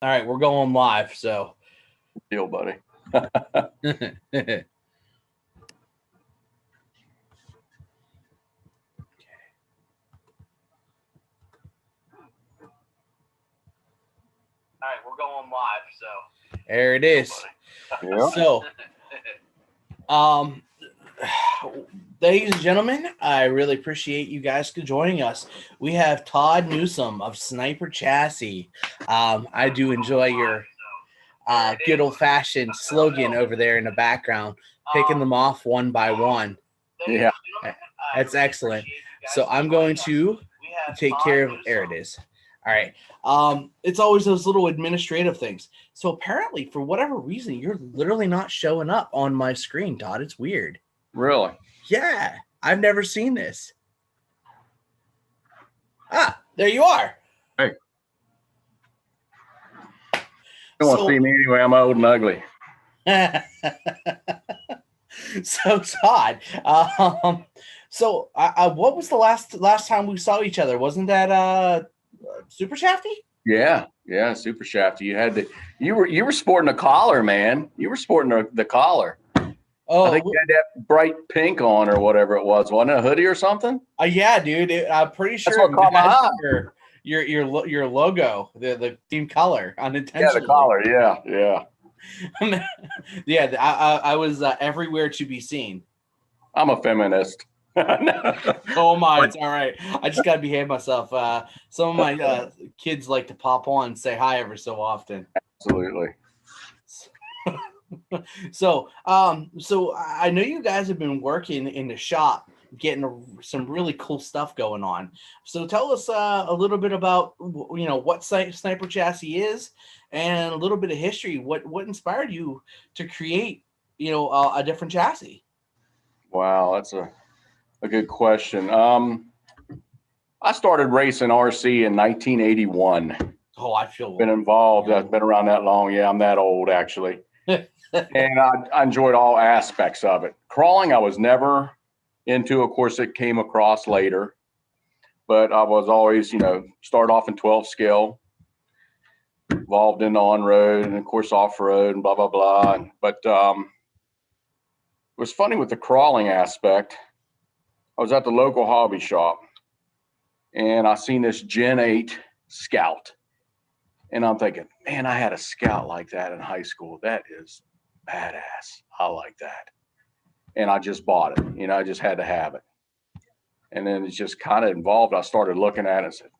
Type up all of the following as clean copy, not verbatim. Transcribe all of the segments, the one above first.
All right, we're going live. So, Deal, buddy. all right, we're going live. So, there it is. Yeah. So, um, ladies and gentlemen, I really appreciate you guys joining us. We have Todd Nuzum of Sniper Chassis. I do enjoy your good old fashioned slogan over there in the background, picking them off one by one. Yeah. That's excellent. So I'm going to take care of. There it is. All right. It's always those little administrative things. So apparently, for whatever reason, you're literally not showing up on my screen, Todd. It's weird. Really? Yeah, I've never seen this. Ah, there you are. Hey. You don't want to see me anyway. I'm old and ugly. So Todd, what was the last time we saw each other? Wasn't that Super Shafty? Yeah, Super Shafty. You were sporting a collar, man. You were sporting the collar. Oh, I think you had that bright pink on or whatever it was. Wasn't it a hoodie or something? Yeah, dude. I'm pretty sure That's what caught my eye. Your logo, the team color, unintentionally. Yeah, the collar. Yeah. Yeah, I was everywhere to be seen. I'm a feminist. Oh my, it's all right. I just gotta behave myself. Some of my kids like to pop on and say hi every so often. Absolutely. So I know you guys have been working in the shop, getting some really cool stuff going on. So tell us a little bit about what Sniper Chassis is, and a little bit of history. What inspired you to create a different chassis? Wow, that's a good question. I started racing RC in 1981. Oh, I feel been involved. I've been around that long. Yeah, I'm that old actually. And I enjoyed all aspects of it. Crawling, I was never into. Of course, it came across later, but I was always, start off in 12 scale, involved in on-road and of course off-road and blah, blah, blah. But it was funny with the crawling aspect. I was at the local hobby shop and I seen this Gen 8 Scout. And I'm thinking, man, I had a Scout like that in high school. That is badass. I like that. And I just bought it. I just had to have it. And then it's just kind of involved. I started looking at it and said,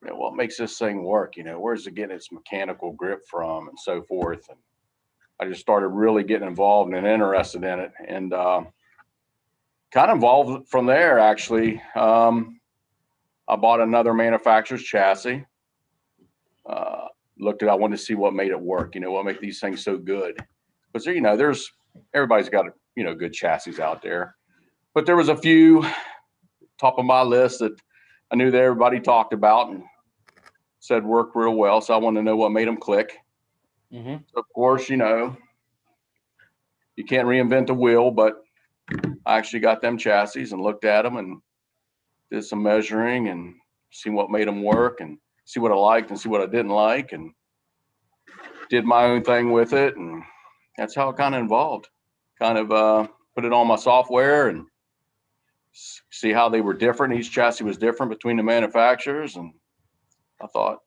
what makes this thing work? Where's it getting its mechanical grip from and so forth. And I just started really getting involved and interested in it. And kind of involved from there, actually. I bought another manufacturer's chassis. I wanted to see what made it work, what make these things so good. Because, there's everybody's got, good chassis out there. But there was a few top of my list that I knew that everybody talked about and said worked real well. So I wanted to know what made them click. Mm-hmm. So of course, you can't reinvent the wheel, but I actually got them chassis and looked at them and did some measuring and see what made them work and see what I liked and see what I didn't like, and did my own thing with it. And that's how it kind of involved. Kind of put it on my software and see how they were different. Each chassis was different between the manufacturers. And I thought,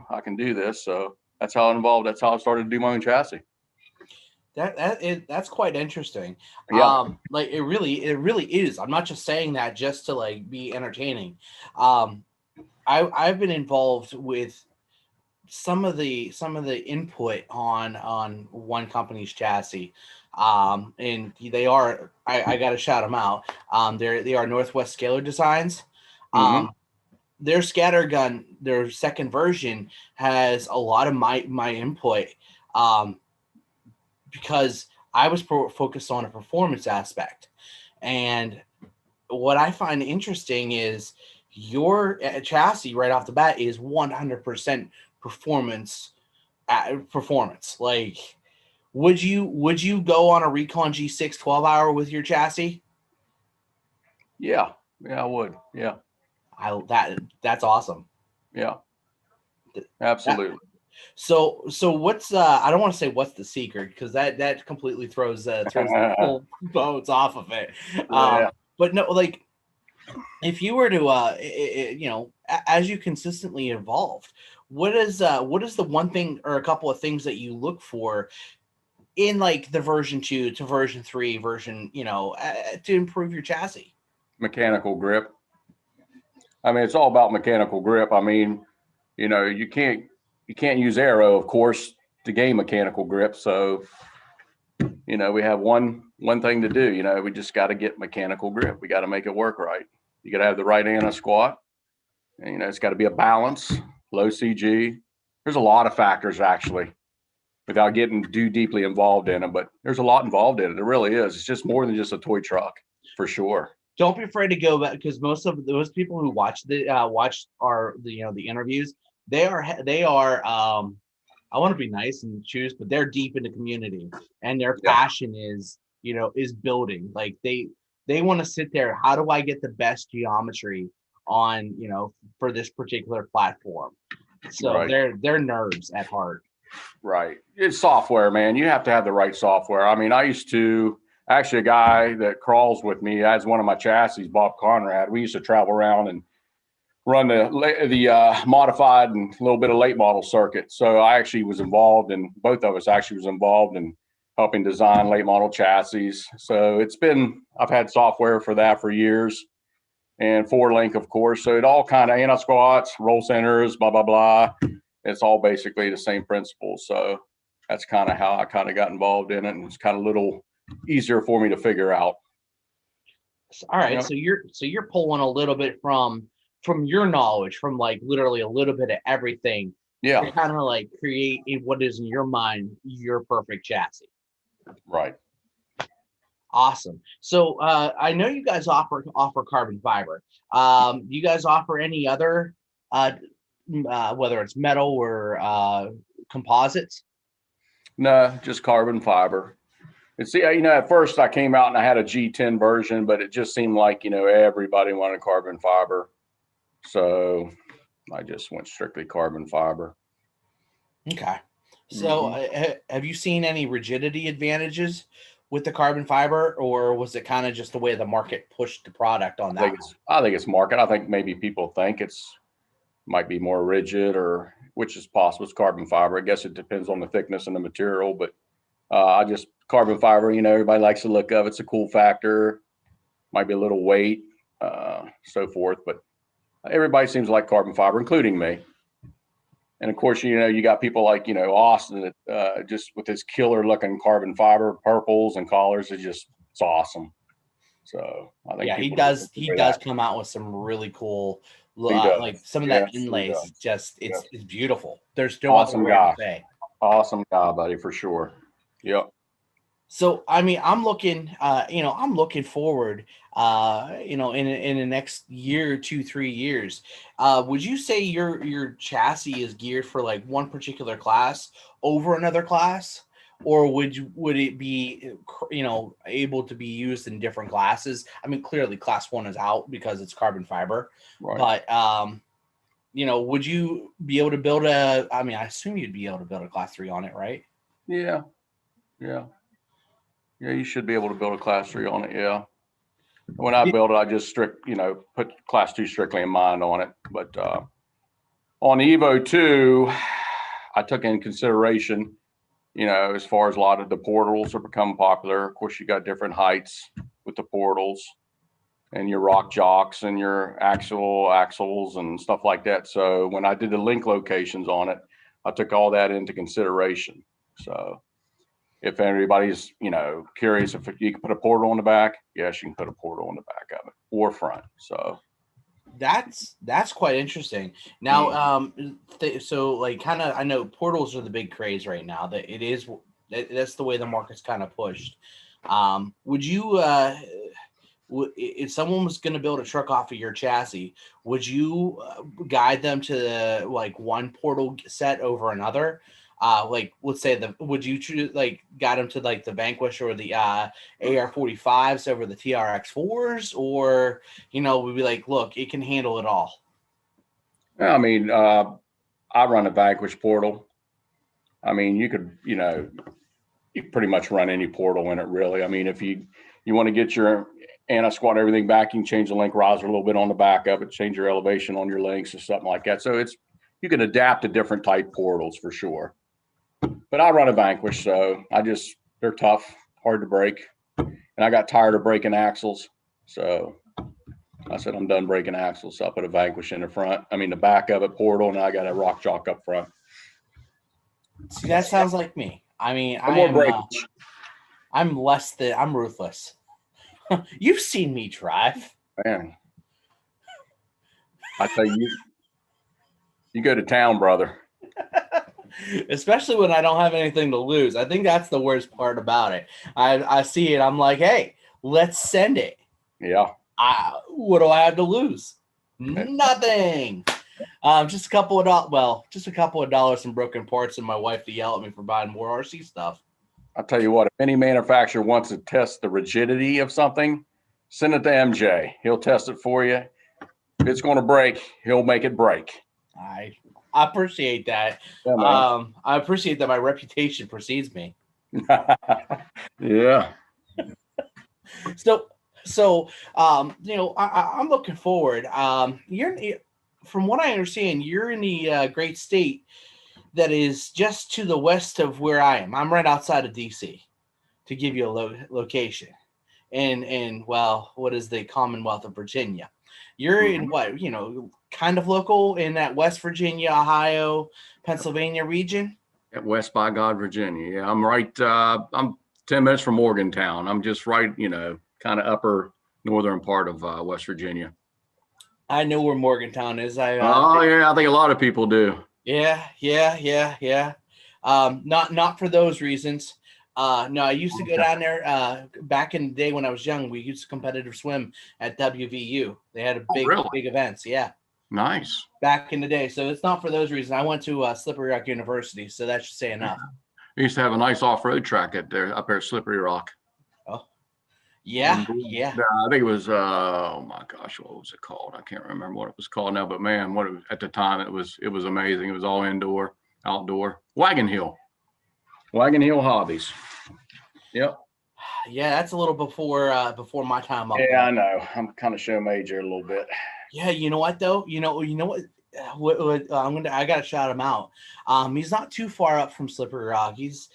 I can do this. So that's how it involved. That's how I started to do my own chassis. That's quite interesting. Yeah. It really is. I'm not just saying that just to be entertaining. I've been involved with some of the input on one company's chassis. And they are, I got to shout them out. They are Northwest Scalar Designs. Mm-hmm. Their scattergun, their second version, has a lot of my input. Because I was focused on a performance aspect. And what I find interesting is your chassis right off the bat is 100% performance. Like, would you go on a Recon G6 12-hour with your chassis? Yeah, I would. Yeah. That's awesome. Yeah, absolutely. So what's I don't want to say what's the secret, because that completely throws the whole boats off of it. Yeah. But no, like if you were to as you consistently evolved, what is the one thing or a couple of things that you look for in like the version 2 to version 3 version, to improve your chassis? Mechanical grip. I mean, it's all about mechanical grip. I mean, you can't use aero, of course, to gain mechanical grip. So, we have one thing to do. We just got to get mechanical grip. We got to make it work right. You got to have the right anti squat. And, it's got to be a balance, low CG. There's a lot of factors actually, without getting too deeply involved in them. But there's a lot involved in it. It really is. It's just more than just a toy truck, for sure. Don't be afraid to go back, because most of those people who watch the interviews, they are I want to be nice and choose, but they're deep in the community, and their passion is building. Like they want to sit there. How do I get the best geometry on for this particular platform? So Right. they're nerds at heart. Right. It's software, man. You have to have the right software. I mean, I used to actually, a guy that crawls with me as one of my chassis, Bob Conrad. We used to travel around and run the modified and a little bit of late model circuit. So I actually was involved, and both of us actually was involved in helping design late model chassis. So I've had software for that for years, and 4-link, of course. So it all kind of anti-squats, roll centers, blah, blah, blah. It's all basically the same principles. So that's kind of how I kind of got involved in it. And it's kind of a little easier for me to figure out. All right. So you're pulling a little bit from your knowledge, from like literally a little bit of everything. Yeah. To kind of like create what is in your mind your perfect chassis. Right. Awesome. So I know you guys offer carbon fiber. Do you guys offer any other whether it's metal or composites? No, just carbon fiber. And see, at first I came out and I had a G10 version, but it just seemed like, everybody wanted carbon fiber. So I just went strictly carbon fiber. Okay. So have you seen any rigidity advantages with the carbon fiber, or was it kind of just the way the market pushed the product on that? I think it's market. I think maybe people think might be more rigid, or which is possible. It's carbon fiber. I guess it depends on the thickness and the material, but carbon fiber, everybody likes the look of it. It's a cool factor, might be a little weight, so forth, but everybody seems to like carbon fiber, including me. And of course, you got people like, Austin, just with his killer looking carbon fiber, purples and collars, it's awesome. So I think he does come out with some really cool, like some of that inlays. It's beautiful. There's still awesome guy. To say. Awesome guy, buddy, for sure. Yep. So, I mean, I'm looking forward, in the next year, 2-3 years. Would you say your chassis is geared for like one particular class over another class, or would it be, able to be used in different classes? I mean, clearly class 1 is out because it's carbon fiber, right. But, would you be able to build I assume you'd be able to build a class 3 on it, right? Yeah. Yeah, you should be able to build a class 3 on it. Yeah. When I build it, I just put class 2 strictly in mind on it. But on the Evo 2, I took in consideration, as far as a lot of the portals are becoming popular. Of course, you got different heights with the portals and your rock jocks and your axles and stuff like that. So when I did the link locations on it, I took all that into consideration. So if anybody's, curious if you can put a portal on the back, yes, you can put a portal on the back of it or front. So that's quite interesting. Now, so like kind of, I know portals are the big craze right now. That's the way the market's kind of pushed. Would you, if someone was going to build a truck off of your chassis, would you guide them to like one portal set over another? Like let's say would you choose guide them to like the Vanquish or the AR45s over the TRX4s, or we'd be like, look, it can handle it all? I mean, I run a Vanquish portal. I mean, you could, you pretty much run any portal in it, really. I mean, if you want to get your anti-squat everything back, you can change the link riser a little bit on the back of it, change your elevation on your links or something like that. So you can adapt to different type portals for sure. But I run a Vanquish, so they're tough, hard to break. And I got tired of breaking axles. So I said, I'm done breaking axles. So I put a Vanquish in the back of it portal, and I got a rock chalk up front. See, that sounds like me. I mean, I'm ruthless. You've seen me drive. Man, I tell you, you go to town, brother. Especially when I don't have anything to lose. I think that's the worst part about it. I see it. I'm like, hey, let's send it. Yeah. What do I have to lose? Nothing. Just a couple of dollars in broken parts, and my wife to yell at me for buying more RC stuff. I'll tell you what, if any manufacturer wants to test the rigidity of something, send it to MJ. He'll test it for you. If it's going to break, he'll make it break. I appreciate that. Yeah, I appreciate that my reputation precedes me. Yeah. So I'm looking forward. From what I understand, you're in the great state that is just to the west of where I am. I'm right outside of DC, to give you a location. And what is the Commonwealth of Virginia? You're in what, kind of local in that West Virginia, Ohio, Pennsylvania region? At West by God, Virginia. Yeah, I'm right. I'm 10 minutes from Morgantown. I'm just right, kind of upper northern part of West Virginia. I know where Morgantown is. Yeah, I think a lot of people do. Yeah. Not for those reasons. No, I used to go down there back in the day when I was young. We used to competitive swim at WVU. They had big events. Yeah. Nice. Back in the day. So it's not for those reasons. I went to Slippery Rock University, so that should say enough. We used to have a nice off-road track up there at Slippery Rock. Oh, yeah. I think it was, oh my gosh, what was it called? I can't remember what it was called now, but man, at the time, it was amazing. It was all indoor, outdoor. Wagon Hill Hobbies. Yep. Yeah, that's a little before my time up. Yeah, I know. I'm kind of show major a little bit. Yeah, you know what though? You know what? I gotta shout him out. He's not too far up from Slippery Rock. It's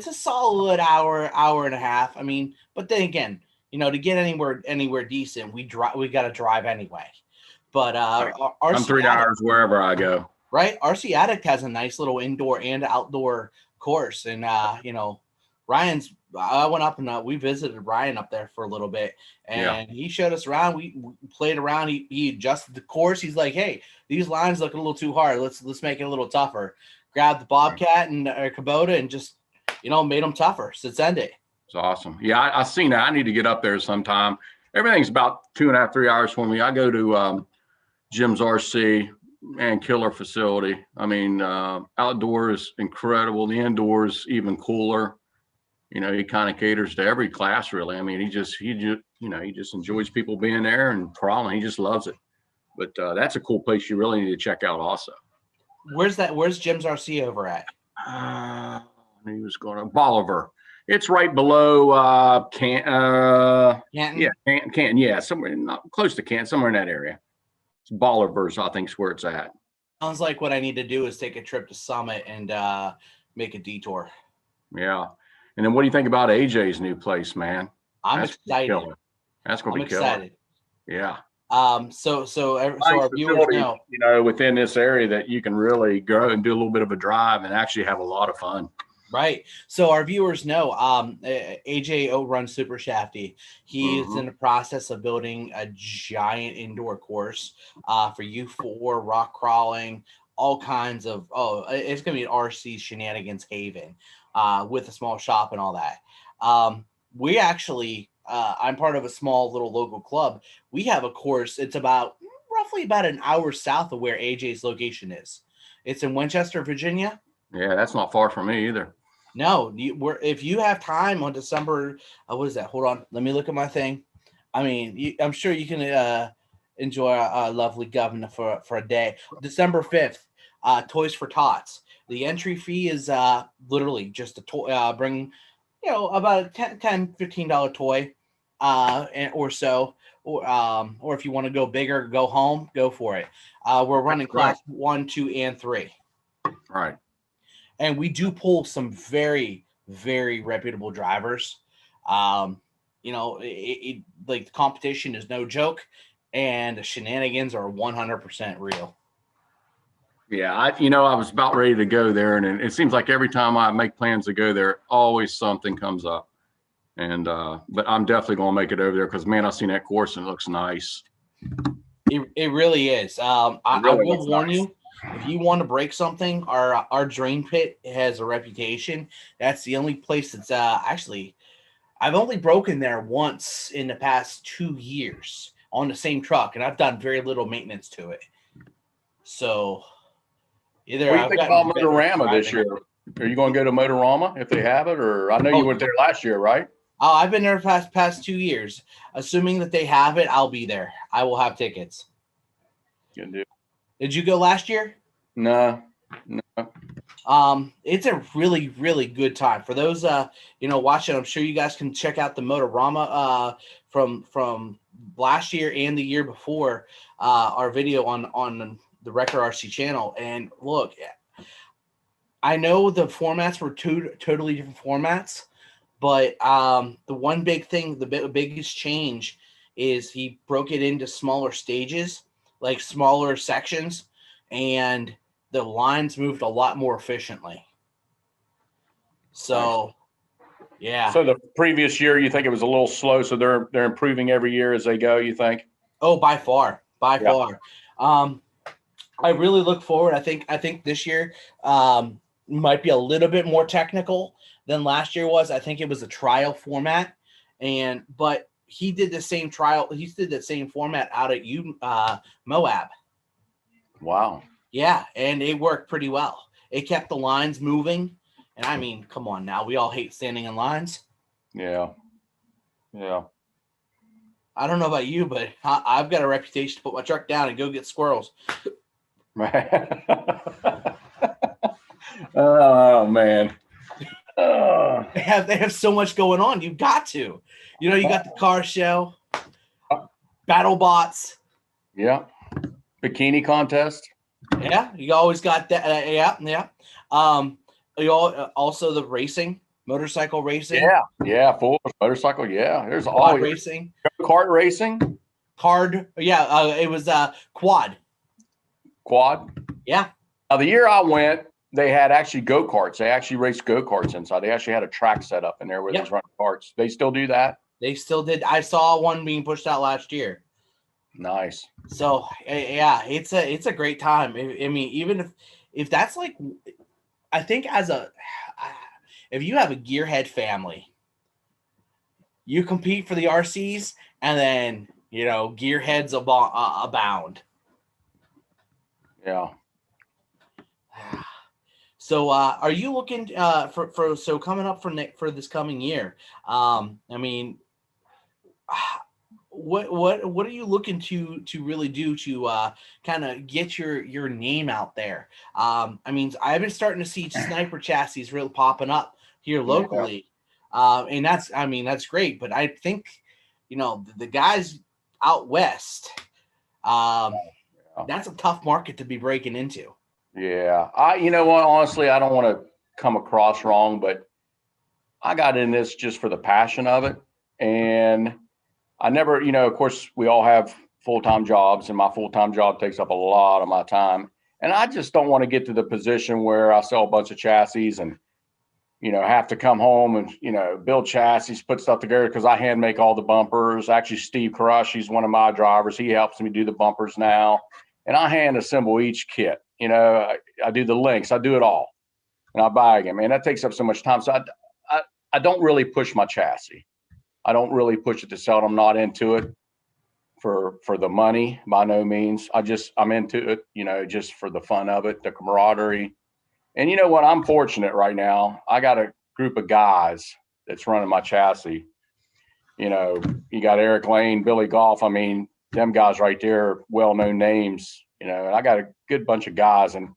a solid hour and a half. But then again, to get anywhere decent, we gotta drive anyway. But I'm 3 hours wherever I go. Right, RC Addict has a nice little indoor and outdoor course, and Ryan's. I went up and we visited Ryan up there for a little bit, and he showed us around. We played around. He adjusted the course. He's like, "Hey, these lines look a little too hard. Let's make it a little tougher." Grabbed the Bobcat and Kubota and just made them tougher. So send it. It's awesome. Yeah, I've seen that. I need to get up there sometime. Everything's about 2.5, 3 hours for me. I go to Jim's RC and killer facility. Outdoors incredible. The indoors even cooler. He kind of caters to every class, really. He just enjoys people being there and crawling. He just loves it. But that's a cool place you really need to check out also. Where's Jim's RC over at? He was going to Bolivar. It's right below Canton. Yeah, Canton. Yeah, somewhere not close to Canton, somewhere in that area. It's Bolivar's, I think, is where it's at. Sounds like what I need to do is take a trip to Summit and make a detour. Yeah. And then what do you think about AJ's new place, man? That's excited. That's going to be killer. Yeah. So our viewers know, within this area that you can really go and do a little bit of a drive and actually have a lot of fun. Right. So our viewers know, AJ Outrun Super Shafty. He is in the process of building a giant indoor course for U4 rock crawling, all kinds of. It's going to be an RC shenanigans haven with a small shop and all that. We actually, I'm part of a small little local club. We have a course. It's roughly about an hour south of where AJ's location is. It's in Winchester, Virginia. Yeah, that's not far from me either. No, if you have time on December, what is that? Hold on, let me look at my thing. I'm sure you can enjoy our lovely governor for a day. December 5th. Toys for Tots. The entry fee is literally just a toy. Bring, about a $10-15 toy, or so, or if you want to go bigger, go home, go for it. We're running class 1, 2, and 3. Right. And we do pull some very, very reputable drivers. Like the competition is no joke, and the shenanigans are 100% real. Yeah, I was about ready to go there, and it seems like every time I make plans to go there, always something comes up. And but I'm definitely going to make it over there because, man, I've seen that course and it looks nice. It really is. I will warn you, if you want to break something, our drain pit has a reputation. That's the only place that's actually, I've only broken there once in the past 2 years on the same truck, and I've done very little maintenance to it. So either what do you think about Motorama this year? Are you going to go to Motorama if they have it? Or I know you went there last year, right? Oh, I've been there past 2 years. Assuming that they have it, I'll be there. I will have tickets. Good deal. Did you go last year? No. It's a really, really good time for those watching. I'm sure you guys can check out the Motorama from last year and the year before, our video on the Wrecker RC channel. And look, I know the formats were two totally different formats, but the one big thing, the biggest change is he broke it into smaller stages, like smaller sections, and the lines moved a lot more efficiently. So, yeah. So the previous year, you think it was a little slow, so they're improving every year as they go, you think? Oh, by far. I really look forward. I think this year might be a little bit more technical than last year was. I think it was a trial format, but he did the same trial. He did the same format out at Moab. Wow. Yeah, and it worked pretty well. It kept the lines moving, and I mean, come on now, we all hate standing in lines. Yeah. I don't know about you, but I've got a reputation to put my truck down and go get squirrels. Right. Oh man. They have so much going on. You've got to. You got the car show, battle bots. Yeah. Bikini contest. Yeah, you always got that. Yeah. Also the racing, motorcycle racing. Yeah. Full motorcycle. Yeah. There's quad racing, kart racing. It was quad. Yeah. Now the year I went, they had actually go-karts. They actually raced go-karts inside. They actually had a track set up in there where they was running karts. They still do that? They still did. I saw one being pushed out last year. Nice. So yeah, it's a great time. I mean, even if that's like, I think if you have a gearhead family, you compete for the RCs, and then gearheads abound. Yeah. So, are you looking for coming up for this coming year? I mean, what are you looking to really do to kind of get your name out there? I mean, I've been starting to see sniper chassis really popping up here locally, and that's great. But I think the guys out west, that's a tough market to be breaking into. Yeah. Honestly, I don't want to come across wrong, but I got in this just for the passion of it. And I never, of course, we all have full-time jobs, and my full-time job takes up a lot of my time. And I just don't want to get to the position where I sell a bunch of chassis and, have to come home and, build chassis, put stuff together, because I hand make all the bumpers. Actually, Steve Crush, he's one of my drivers. He helps me do the bumpers now. And I hand assemble each kit. I do the links. I do it all. And I bag them. And that takes up so much time. So I don't really push my chassis. I don't really push it to sell it. I'm not into it for the money, by no means. I'm into it, just for the fun of it, the camaraderie. And you know what? I'm fortunate right now. I got a group of guys that's running my chassis. You got Eric Lane, Billy Goff. I mean, them guys right there, well-known names, and I got a good bunch of guys, and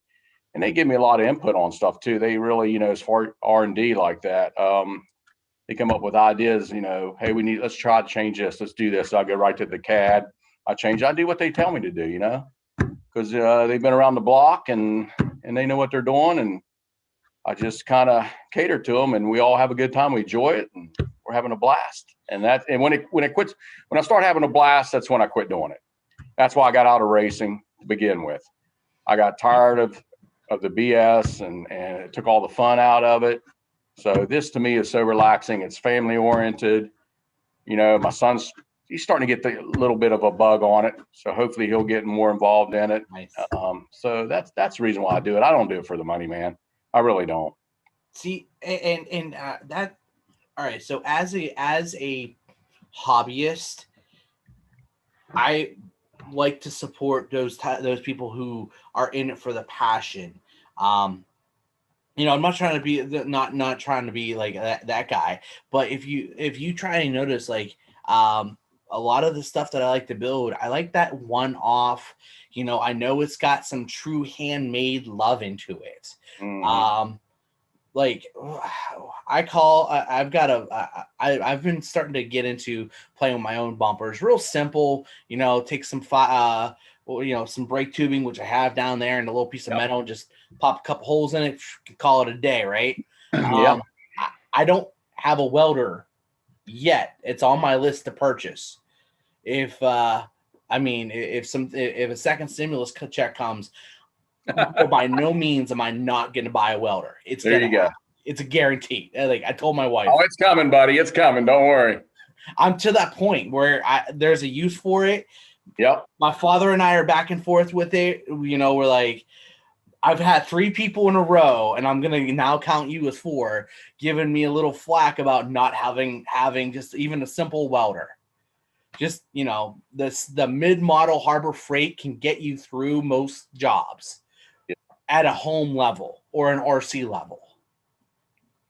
and they give me a lot of input on stuff too. They really, as far R&D like that, they come up with ideas, hey, let's try to change this. Let's do this. So I go right to the CAD. I do what they tell me to do, because they've been around the block and they know what they're doing. And I just kind of cater to them, and we all have a good time. We enjoy it, and we're having a blast. And when I start having a blast, that's when I quit doing it. That's why I got out of racing to begin with. I got tired of the BS and it took all the fun out of it. So this to me is so relaxing. It's family oriented. My he's starting to get a little bit of a bug on it. So hopefully he'll get more involved in it. Nice. So that's the reason why I do it. I don't do it for the money, man. I really don't. See, and that, all right. So as a hobbyist, I like to support those people who are in it for the passion. I'm not trying to be not trying to be like that guy, but if you try and notice, like, a lot of the stuff that I like to build, I like that one-off. I know it's got some true handmade love into it. Mm-hmm. Like I've been starting to get into playing with my own bumpers. Real simple, take some some brake tubing, which I have down there, and a little piece of metal, and just pop a couple holes in it, call it a day, right? Yeah. I don't have a welder yet. It's on my list to purchase. If a second stimulus check comes, by no means am I not going to buy a welder. There you go. It's a guarantee. Like I told my wife. Oh, it's coming, buddy. It's coming. Don't worry. I'm to that point where there's a use for it. Yep. My father and I are back and forth with it. We're like, I've had 3 people in a row, and I'm going to now count you as 4, giving me a little flack about not having just even a simple welder. Just, the mid-model Harbor Freight can get you through most jobs at a home level or an RC level.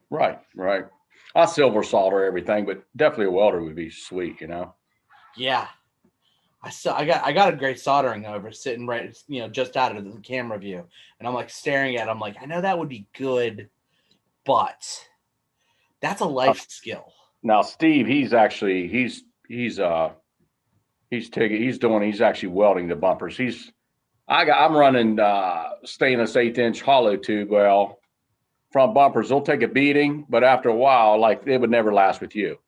Right. I silver solder everything, but definitely a welder would be sweet, Yeah. I got a great soldering over sitting right, just out of the camera view, and I'm like staring at it. I'm like, I know that would be good, but that's a life skill. Now, Steve, he's actually he's actually welding the bumpers. I'm running stainless 1/8" hollow tube. Well, front bumpers, they'll take a beating, but after a while, like, they would never last with you.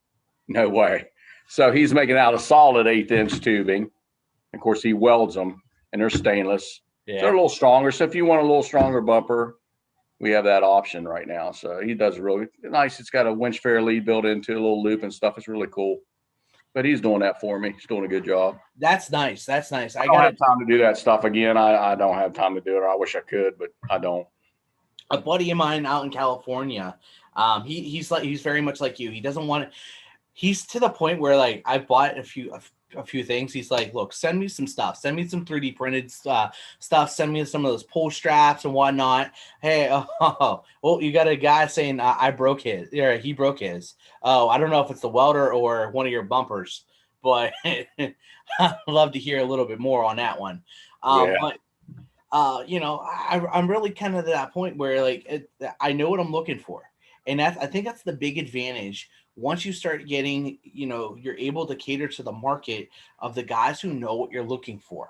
No way. So he's making out a solid 1/8" tubing. Of course, he welds them, and they're stainless. Yeah. So they're a little stronger. So if you want a little stronger bumper, we have that option right now. So he does really nice. It's got a winch fair lead built into a little loop and stuff. It's really cool. But he's doing that for me. He's doing a good job. That's nice. I don't have time to do that stuff again. I don't have time to do it. I wish I could, but I don't. A buddy of mine out in California, he's very much like you. He doesn't want it. He's to the point where, like, I bought a few things. He's like, look, send me some stuff. Send me some 3D printed stuff. Send me some of those pull straps and whatnot. Hey, well, you got a guy saying I broke his, or he broke his. Oh, I don't know if it's the welder or one of your bumpers, but I'd love to hear a little bit more on that one. But I'm really kind of at that point where, like, I know what I'm looking for, and I think that's the big advantage. Once you start getting, you're able to cater to the market of the guys who know what you're looking for,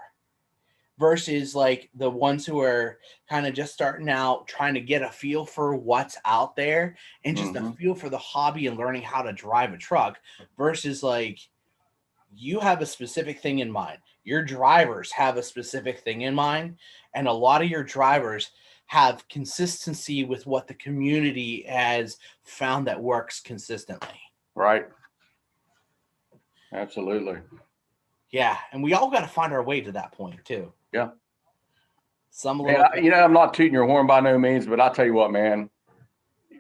versus like the ones who are kind of just starting out, trying to get a feel for what's out there and just a feel for the hobby and learning how to drive a truck, versus like you have a specific thing in mind. Your drivers have a specific thing in mind. And a lot of your drivers have consistency with what the community has found that works consistently. Right. Absolutely. Yeah. And we all got to find our way to that point too. Yeah. Man, I'm not tooting your horn by no means, but I'll tell you what, man,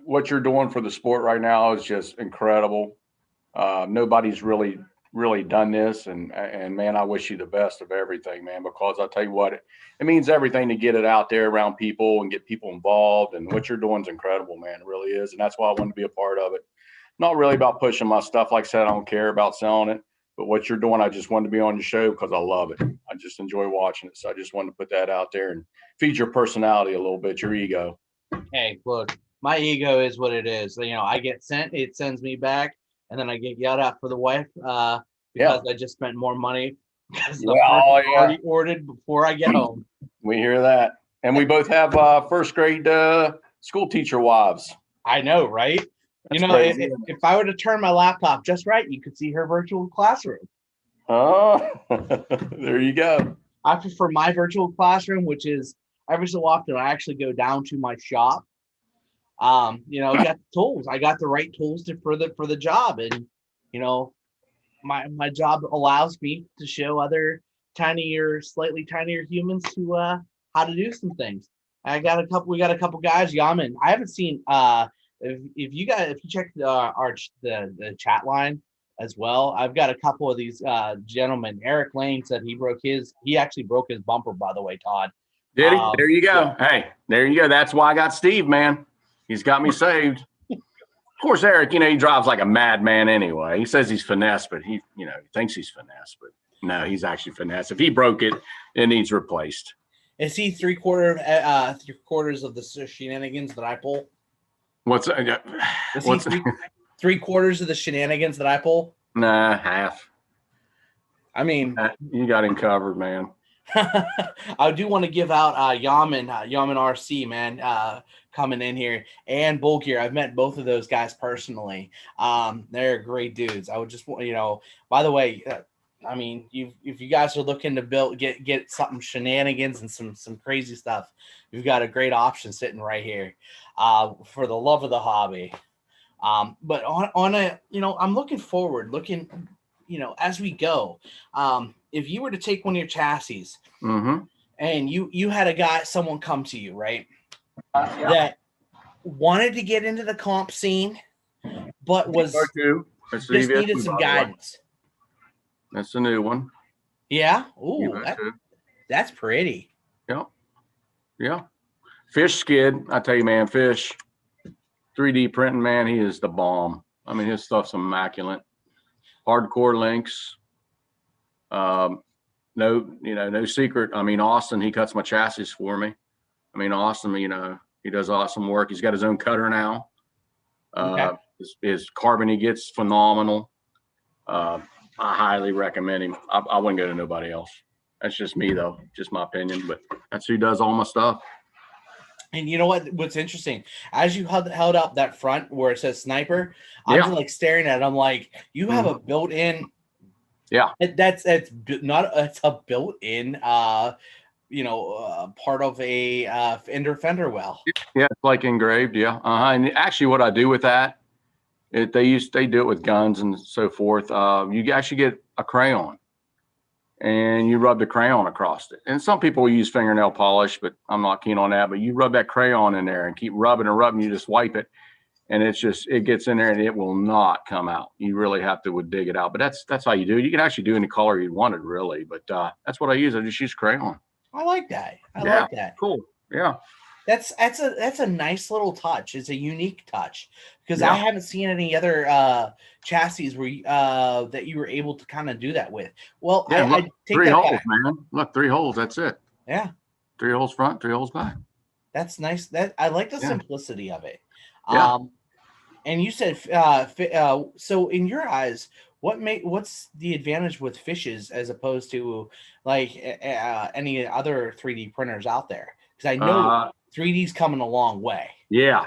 what you're doing for the sport right now is just incredible. Nobody's really done this, and man, I wish you the best of everything, man, because I'll tell you what, it means everything to get it out there around people and get people involved, and what you're doing is incredible, man. It really is. And that's why I wanted to be a part of it. Not really about pushing my stuff. Like I said, I don't care about selling it. But what you're doing, I just wanted to be on your show because I love it. I just enjoy watching it. So I just wanted to put that out there and feed your personality a little bit, your ego. Hey, look, my ego is what it is. You know, I get sent, it sends me back, and then I get yelled at for the wife because I just spent more money because the person already ordered before I get home. We hear that. And we both have first grade school teacher wives. I know, right? That's, you know, if I were to turn my laptop just right, you could see her virtual classroom. Oh, there you go. I prefer my virtual classroom, which is every so often I actually go down to my shop. You know, got the tools. I got the right tools for the job, and you know, my job allows me to show other slightly tinier humans to how to do some things. We got a couple guys. Yaman, I haven't seen if you check the chat line as well, I've got a couple of these gentlemen. Eric Lane said he actually broke his bumper, by the way, Todd. Did he? There you go. Yeah. Hey, there you go. That's why I got Steve, man. He's got me saved. Of course, Eric, you know, he drives like a madman anyway. He says he's finesse, but he thinks he's finesse, but no, he's actually finesse. If he broke it, it needs replaced. Is he three-quarters of the shenanigans that I pull? What's three-quarters of the shenanigans that I pull? Nah, half. I mean, you got him covered, man. I do want to give out Yaman RC, man, coming in here, and Bull Gear. I've met both of those guys personally. They're great dudes. I would just, you know, by the way, I mean, if you guys are looking to get something shenanigans and some crazy stuff, you've got a great option sitting right here for the love of the hobby. But on a, you know, I'm looking, you know, as we go, if you were to take one of your chassis and you had someone come to you, right, that wanted to get into the comp scene, but just needed some guidance. That's the new one. Yeah. Ooh, that's pretty. Yeah. Yeah. Fish skid. I tell you, man, Fish 3D printing, man, he is the bomb. I mean, his stuff's immaculate. Hardcore links. No secret. I mean, Austin, he cuts my chassis for me. I mean, Austin, you know, he does awesome work. He's got his own cutter now. His carbon he gets phenomenal. I highly recommend him. I wouldn't go to nobody else. That's just me, though. Just my opinion. But that's who does all my stuff. And you know what's interesting? As you held up that front where it says sniper, I'm just like staring at it. I'm like, you have a built-in. Yeah. It's a built-in, you know, part of a fender well. Yeah, it's like engraved. Yeah. And actually, what I do with that, they do it with guns and so forth. You actually get a crayon, and you rub the crayon across it. And some people use fingernail polish, but I'm not keen on that. But you rub that crayon in there and keep rubbing and rubbing. You just wipe it, and it gets in there and it will not come out. You really have to dig it out. But that's how you do it. You can actually do any color you wanted, really. But that's what I use. I just use crayon. I like that. I like that. Cool. Yeah. That's a nice little touch. It's a unique touch because I haven't seen any other chassis where that you were able to kind of do that with. Well, yeah, I take 3 that holes, back. man. Look, 3 holes. That's it. Yeah. 3 holes front, 3 holes back. That's nice. That I like the simplicity of it. Yeah. And you said so in your eyes, what's the advantage with fishes as opposed to like any other 3D printers out there? Because I know 3D's coming a long way. Yeah.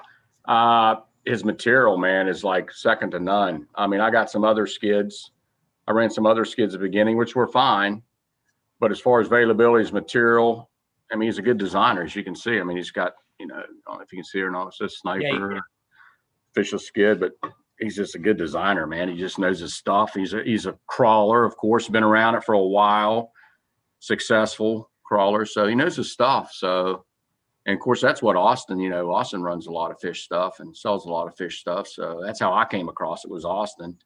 His material, man, is like second to none. I mean, I got some other skids. I ran some other skids at the beginning, which were fine. But as far as availability, his material, I mean, he's a good designer, as you can see. I mean, he's got, you know, I don't know if you can see it or not. It's a sniper, official skid, but he's just a good designer, man. He just knows his stuff. He's a crawler, of course, been around it for a while, successful crawler. So he knows his stuff. So, and of course, that's what Austin, you know, Austin runs a lot of fish stuff and sells a lot of fish stuff. So that's how I came across it, was Austin.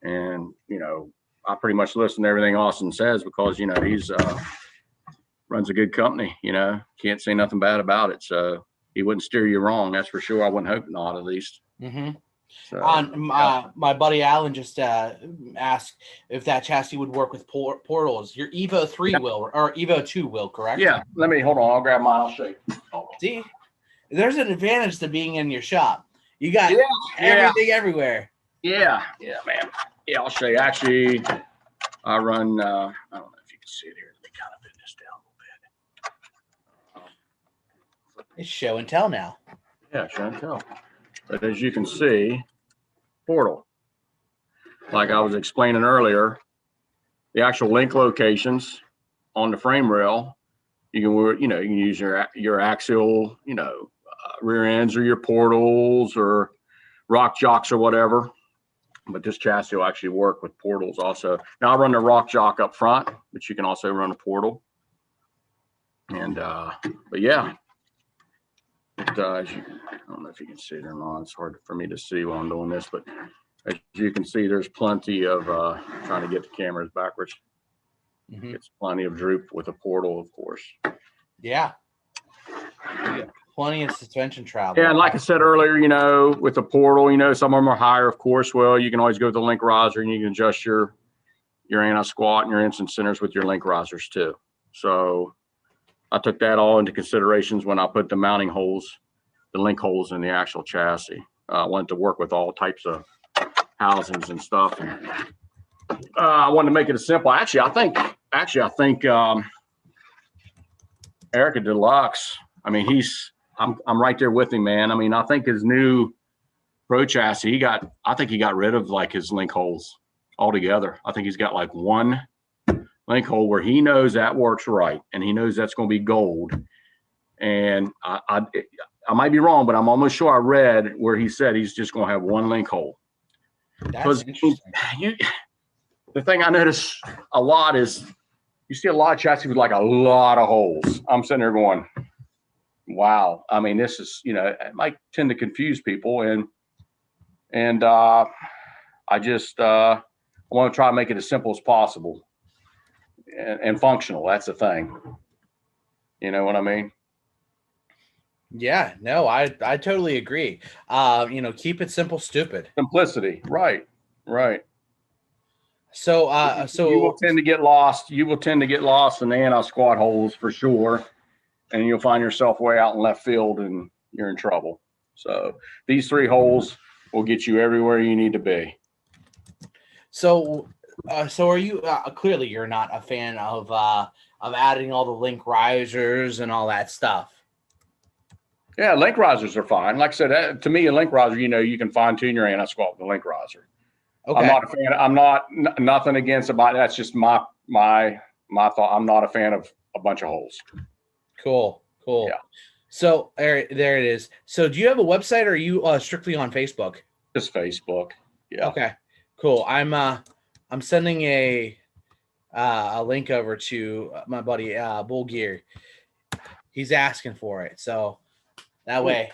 And, you know, I pretty much listen to everything Austin says because, you know, he's runs a good company, you know, can't say nothing bad about it. So he wouldn't steer you wrong. That's for sure. I wouldn't hope not, at least. Mm-hmm. So, my buddy Alan just asked if that chassis would work with portals. Your Evo 3 will, or Evo 2 will, correct? Yeah. Let me, hold on. I'll grab mine. I'll show you. See, there's an advantage to being in your shop. You got everything everywhere. Yeah, man. Yeah, I'll show you. Actually, I run, I don't know if you can see it here. Let me kind of pin this down a little bit. It's show and tell now. Yeah, show and tell. But as you can see, portal. Like I was explaining earlier, the actual link locations on the frame rail, you can use your axial, rear ends or your portals or rock jocks or whatever. But this chassis will actually work with portals also. Now I run the rock jock up front, but you can also run a portal. And but yeah, I don't know if you can see it or not. It's hard for me to see while I'm doing this, but as you can see, there's plenty of trying to get the cameras backwards. It's plenty of droop with a portal, of course. Yeah. Plenty of suspension travel. Yeah, and like I said earlier, with the portal, some of them are higher, of course. Well, you can always go with the link riser, and you can adjust your anti-squat and your instant centers with your link risers too. So I took that all into considerations when I put the mounting holes, the link holes in the actual chassis. I wanted to work with all types of housings and stuff. I wanted to make it as simple. Actually, I think Erica Deluxe. I mean, I'm right there with him, man. I mean, I think his new Pro chassis, I think he got rid of like his link holes altogether. I think he's got like one link hole where he knows that works right, and he knows that's going to be gold. And I might be wrong, but I'm almost sure I read where he said he's just going to have one link hole. That's interesting. The thing I notice a lot is you see a lot of chassis with like a lot of holes. I'm sitting there going, wow. I mean, this is, it might tend to confuse people. And I just want to try to make it as simple as possible and functional. That's the thing. You know what I mean? Yeah, no, I totally agree. Keep it simple, stupid. Simplicity. Right. So you will tend to get lost. You will tend to get lost in the anti-squat holes for sure. And you'll find yourself way out in left field and you're in trouble. So these 3 holes will get you everywhere you need to be. So are you, clearly you're not a fan of adding all the link risers and all that stuff. Yeah, link risers are fine. Like I said, to me, a link riser, you can fine tune your anti-squat with a link riser. Okay. I'm not a fan. I'm not nothing against about that's just my thought. I'm not a fan of a bunch of holes. Cool. Yeah. So there it is. So do you have a website, or are you strictly on Facebook? Just Facebook. Yeah. Okay. Cool. I'm sending a link over to my buddy Bull Gear. He's asking for it, so that way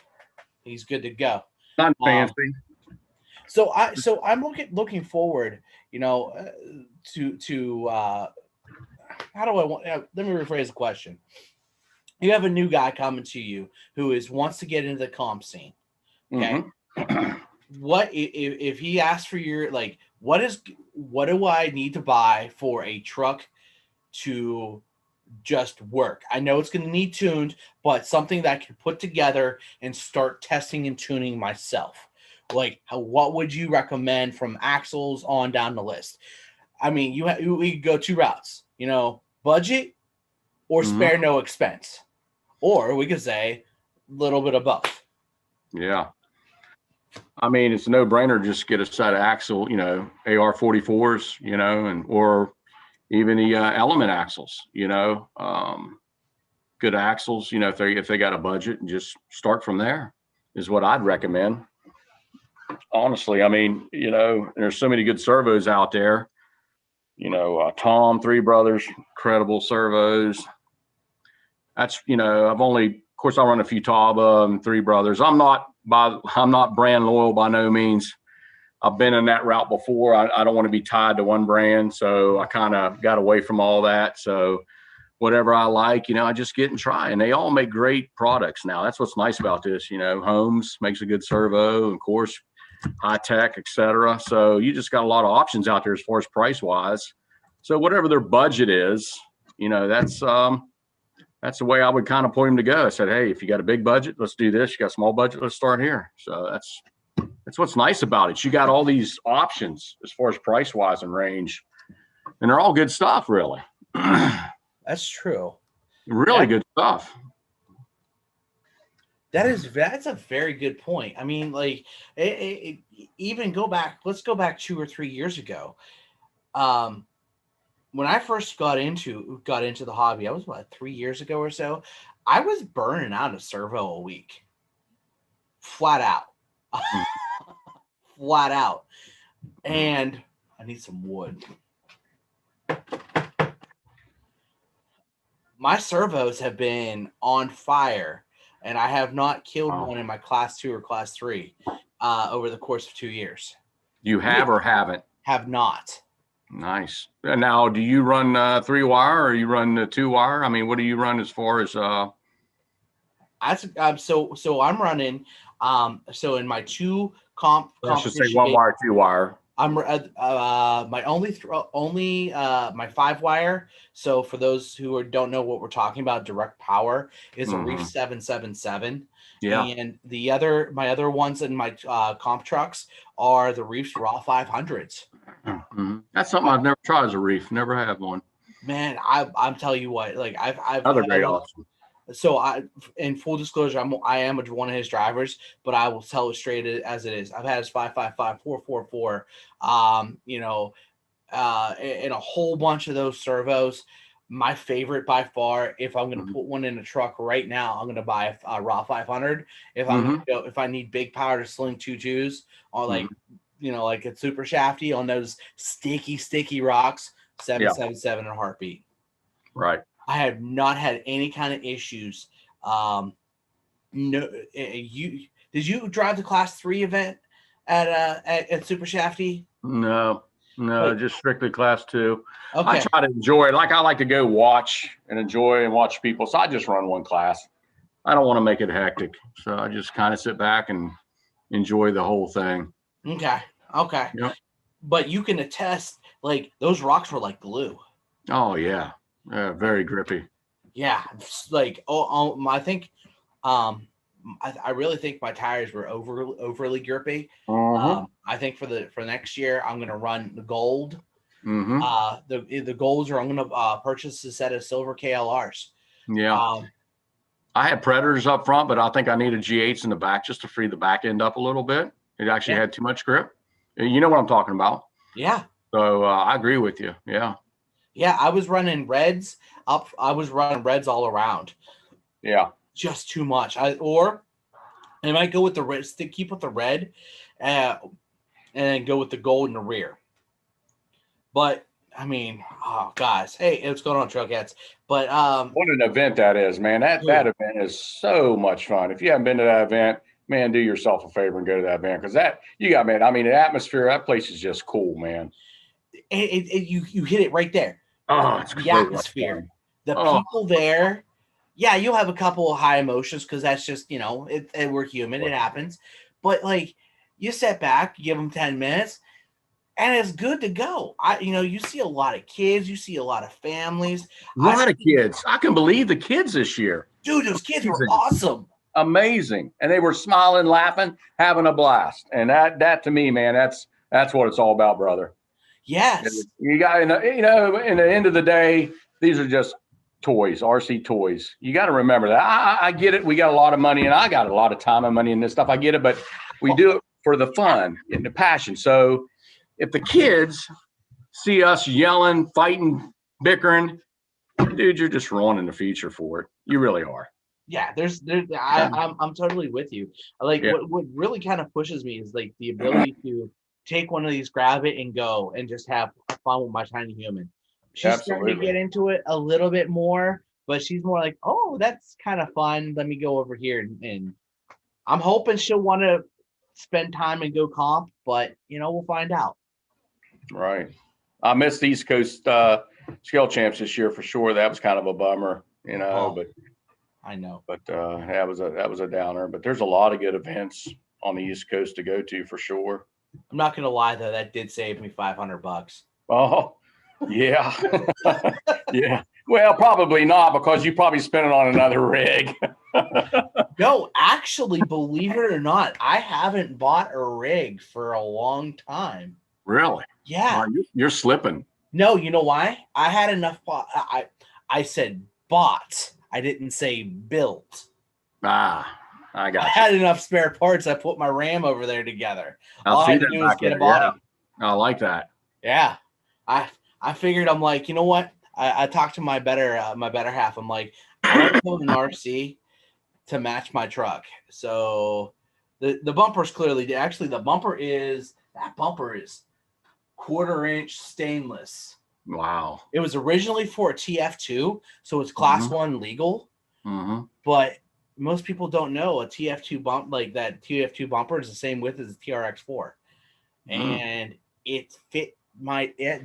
he's good to go. Not fancy. So I'm looking forward, to how do I want? Let me rephrase the question. You have a new guy coming to you who wants to get into the comp scene. Okay. What if he asks for your, like, what do I need to buy for a truck to just work? I know it's going to need tuned, but something that I can put together and start testing and tuning myself. Like, what would you recommend from axles on down the list? I mean, we could go 2 routes, budget or spare no expense, or we could say a little bit of both. Yeah. I mean, it's a no-brainer. Just get a set of axle, AR44s, or even the element axles, good axles, if they got a budget, and just start from there is what I'd recommend. Honestly, I mean, there's so many good servos out there. Tom, 3 Brothers, incredible servos. That's, of course, I run a few Todd, 3 Brothers. I'm not brand loyal by no means. I've been in that route before. I don't want to be tied to one brand, so I kind of got away from all that. So whatever I like, I just get and try, and they all make great products now. That's what's nice about this. Holmes makes a good servo, of course. high tech, etc. So you just got a lot of options out there as far as price wise. So whatever their budget is, that's the way I would kind of point them to go. I said, hey, if you got a big budget, let's do this. You got a small budget, let's start here. So that's what's nice about it. You got all these options as far as price wise and range, and they're all good stuff, really. That's true. Really good stuff. That's a very good point. I mean, like, even let's go back 2 or 3 years ago. When I first got into the hobby, I was 3 years ago or so. I was burning out a servo a week, flat out, flat out. And I need some wood. My servos have been on fire, and I have not killed one in my class 2 or class 3 over the course of 2 years. You have or haven't? Have not. Nice. Now, do you run 3-wire or you run 2-wire? I mean, what do you run as far as? So I'm running. So in my 2 let's just say 1-wire, 2-wire. I'm my only my 5-wire. So for those who don't know what we're talking about, direct power is a Reef 777. Yeah. And my other ones in my comp trucks are the Reef's Raw 500s. Mm-hmm. That's something I've never tried as a Reef. Never have one. Man, I'm telling you what, like I've another great option. So in full disclosure, I am one of his drivers, but I will tell it straight as it is. I've had his 555, 444, and a whole bunch of those servos. My favorite by far, if I'm going to put one in a truck right now, I'm going to buy a Raw 500. If if I need big power to sling 2.2s or like a super shafty on those sticky rocks, 777 in a heartbeat. Right. I have not had any kind of issues. No, did you drive the class 3 event at Super Shafty? No, just strictly class 2. Okay. I try to enjoy it. Like I like to go watch and enjoy and watch people. So I just run one class. I don't want to make it hectic. So I just kind of sit back and enjoy the whole thing. Okay. Yep. But you can attest, like those rocks were like glue. Oh yeah. Yeah, very grippy. Yeah, like I think, I really think my tires were overly grippy. I think for next year I'm gonna run the gold. The golds, or I'm gonna purchase a set of silver KLRs. Yeah. I had Predators up front, but I think I needed G8s in the back just to free the back end up a little bit. It actually had too much grip. You know what I'm talking about? Yeah. So I agree with you. Yeah. Yeah, I was running reds up. I was running reds all around. Yeah. Just too much. I might go with the red, keep with the red, and then go with the gold in the rear. But I mean, oh guys, hey, what's going on, Truckheads? But what an event that is, man. That event is so much fun. If you haven't been to that event, man, do yourself a favor and go to that event, because the atmosphere, that place is just cool, man. You hit it right there. Oh, it's the atmosphere, the people there. Yeah, you'll have a couple of high emotions because that's just, we're human. It happens. But like, you sit back, you give them 10 minutes, and it's good to go. You see a lot of kids, you see a lot of families. A lot of kids. I can believe the kids this year. Dude, those kids were awesome. Amazing. And they were smiling, laughing, having a blast. And that to me, man, that's what it's all about, brother. Yes. You got, in the end of the day, these are just toys, RC toys. You got to remember that. I get it. We got a lot of money, and I got a lot of time and money in this stuff. I get it, but we do it for the fun and the passion. So if the kids see us yelling, fighting, bickering, dude, you're just ruining the future for it. You really are. Yeah, I'm totally with you. Like what really kind of pushes me is like the ability to take one of these, grab it, and go and just have fun with my tiny human. She's starting to get into it a little bit more, but she's more like, oh, that's kind of fun. Let me go over here. And I'm hoping she'll want to spend time and go comp, but, we'll find out. Right. I missed the East Coast Scale Champs this year for sure. That was kind of a bummer, but I know. But that was a downer. But there's a lot of good events on the East Coast to go to for sure. I'm not gonna lie though, that did save me $500. Oh, yeah. Yeah. Well, probably not, because you probably spent it on another rig. No, actually, believe it or not, I haven't bought a rig for a long time. Really? Yeah. Wow, you're slipping. No, you know why? I had enough. I said bought. I didn't say built. Ah, I got I you. had enough spare parts. I put my RAM over there together. I'll All I see had to that do was back get a there. body. Yeah. I like that. Yeah. I figured, I'm like, you know what? I talked to my better half. I'm like, I want to build an RC to match my truck. So the bumper's clearly, actually that bumper is 1/4-inch stainless. Wow. It was originally for a TF2, so it's class 1 legal. But most people don't know a TF2 bump, like that TF2 bumper is the same width as a TRX4. And it fit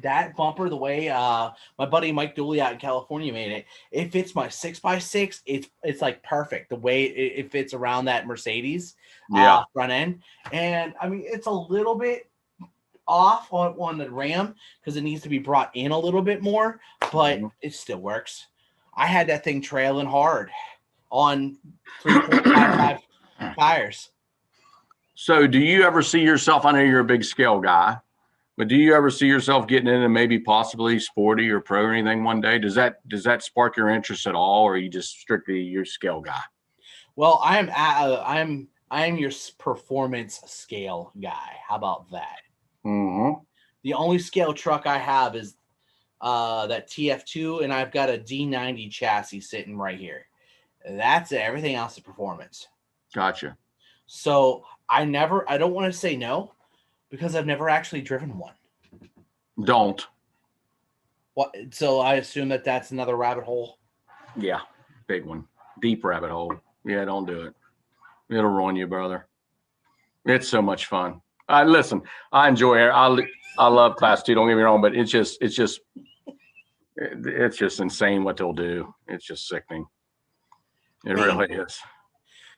that bumper the way my buddy Mike Dooley out in California made it. It fits my 6x6. It's like perfect the way it fits around that Mercedes front end. And I mean, it's a little bit off on the RAM because it needs to be brought in a little bit more, but it still works. I had that thing trailing hard on 3.55 tires. So do you ever see yourself, I know you're a big scale guy, but do you ever see yourself getting into maybe possibly Sporty or Pro or anything one day? Does that spark your interest at all, or are you just strictly your scale guy? Well, I am your performance scale guy. How about that? The only scale truck I have is that TF2, and I've got a D90 chassis sitting right here. That's it. Everything else is performance. Gotcha. So I don't want to say no because I've never actually driven one. Don't. What? So I assume that's another rabbit hole. Yeah, big one. Deep rabbit hole. Yeah, don't do it. It'll ruin you, brother. It's so much fun. Listen, I enjoy it. I love Class 2. Don't get me wrong, but it's just insane what they'll do. It's just sickening. It really is.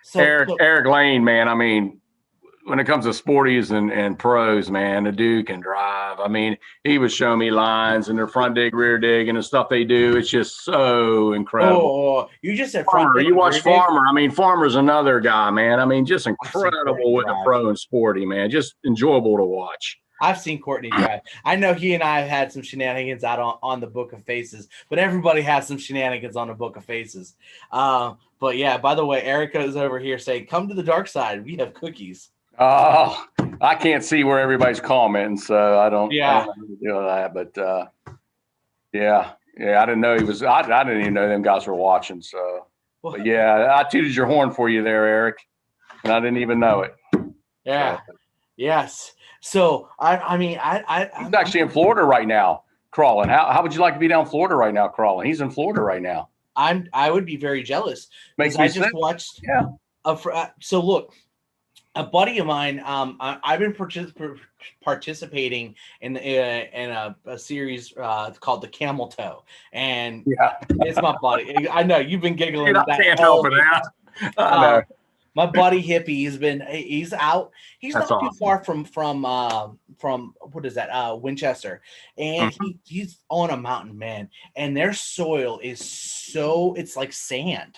So Eric Lane, man. I mean, when it comes to Sporties and pros, man, the dude can drive. I mean, he was showing me lines and their front dig, rear dig, and the stuff they do. It's just so incredible. Oh, you just said Farmer. You watch Farmer. I mean, Farmer's another guy, man. I mean, just incredible with the pro and Sporty, man. Just enjoyable to watch. I've seen Courtney drive. I know he and I have had some shenanigans out on the Book of Faces, but everybody has some shenanigans on the Book of Faces. But yeah, by the way, Erica is over here saying, come to the dark side. We have cookies. Oh, I can't see where everybody's commenting, so I don't know how to do that. But yeah, I didn't know he was. I didn't even know them guys were watching. So, but yeah, I tooted your horn for you there, Eric, and I didn't even know it. Yeah. So. Yes. So I mean, he's actually in Florida right now, crawling. How would you like to be down in Florida right now, crawling? He's in Florida right now. I would be very jealous. Makes me I just watched. Yeah. So look. A buddy of mine, I've been participating in a series called the Camel Toe, and it's my buddy. I know you've been giggling. Dude, I can't help it out. I know. My buddy Hippie, he's out. He's not too far from what is that? Winchester, and he's on a mountain, man. And their soil is it's like sand.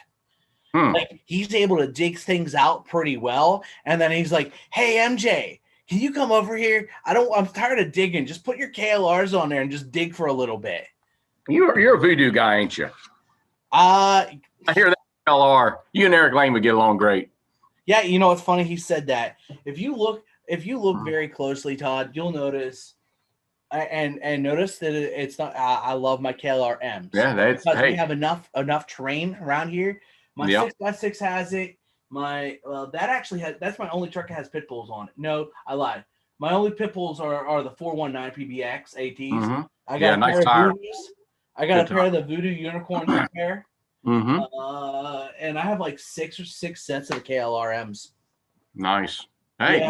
Like he's able to dig things out pretty well. And then he's like, hey, MJ, can you come over here? I'm tired of digging. Just put your KLRs on there and just dig for a little bit. You're a Voodoo Guy, ain't you? I hear that KLR. You and Eric Lane would get along great. Yeah, you know what's funny? He said that. If you look very closely, Todd, you'll notice and notice that it's not I love my KLR M's. Yeah, we have enough terrain around here. My 6x6 has it. That's my only truck that has pit bulls on it. No, I lied. My only pit bulls are the 419 PBX ATs. I got a pair of Voodoos. I got a pair of the Voodoo unicorns up there. And I have like six sets of the KLRMs. Nice. Hey,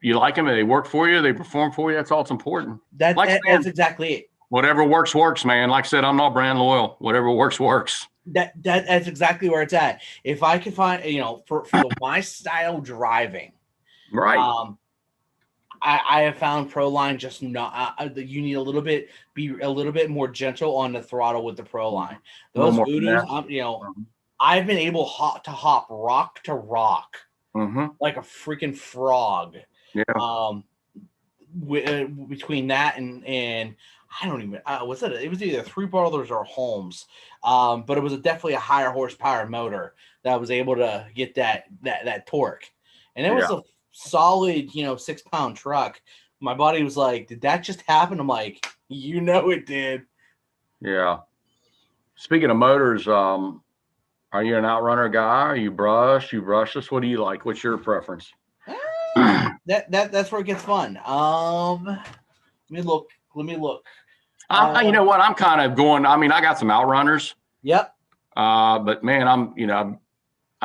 you like them? They work for you. They perform for you. That's all that's important. That's exactly it. Whatever works, man. Like I said, I'm not brand loyal. Whatever works. That's exactly where it's at. If I could find, for my style driving, Right. I have found Proline just not. You need be a little bit more gentle on the throttle with the Proline. No Those more Voodoos, finesse. I've been able to hop rock to rock like a freaking frog. Yeah. Between that and I don't even was it was either Three Brothers or Holmes, but it was definitely a higher horsepower motor that was able to get that torque, and it was a solid 6-pound truck. My buddy was like, "Did that just happen?" I'm like, it did. Yeah. Speaking of motors, are you an outrunner guy? Are you brushless? What do you like? What's your preference? That's where it gets fun. Let me look. You know what? I'm kind of going. I mean, I got some outrunners. Yep. But man, I'm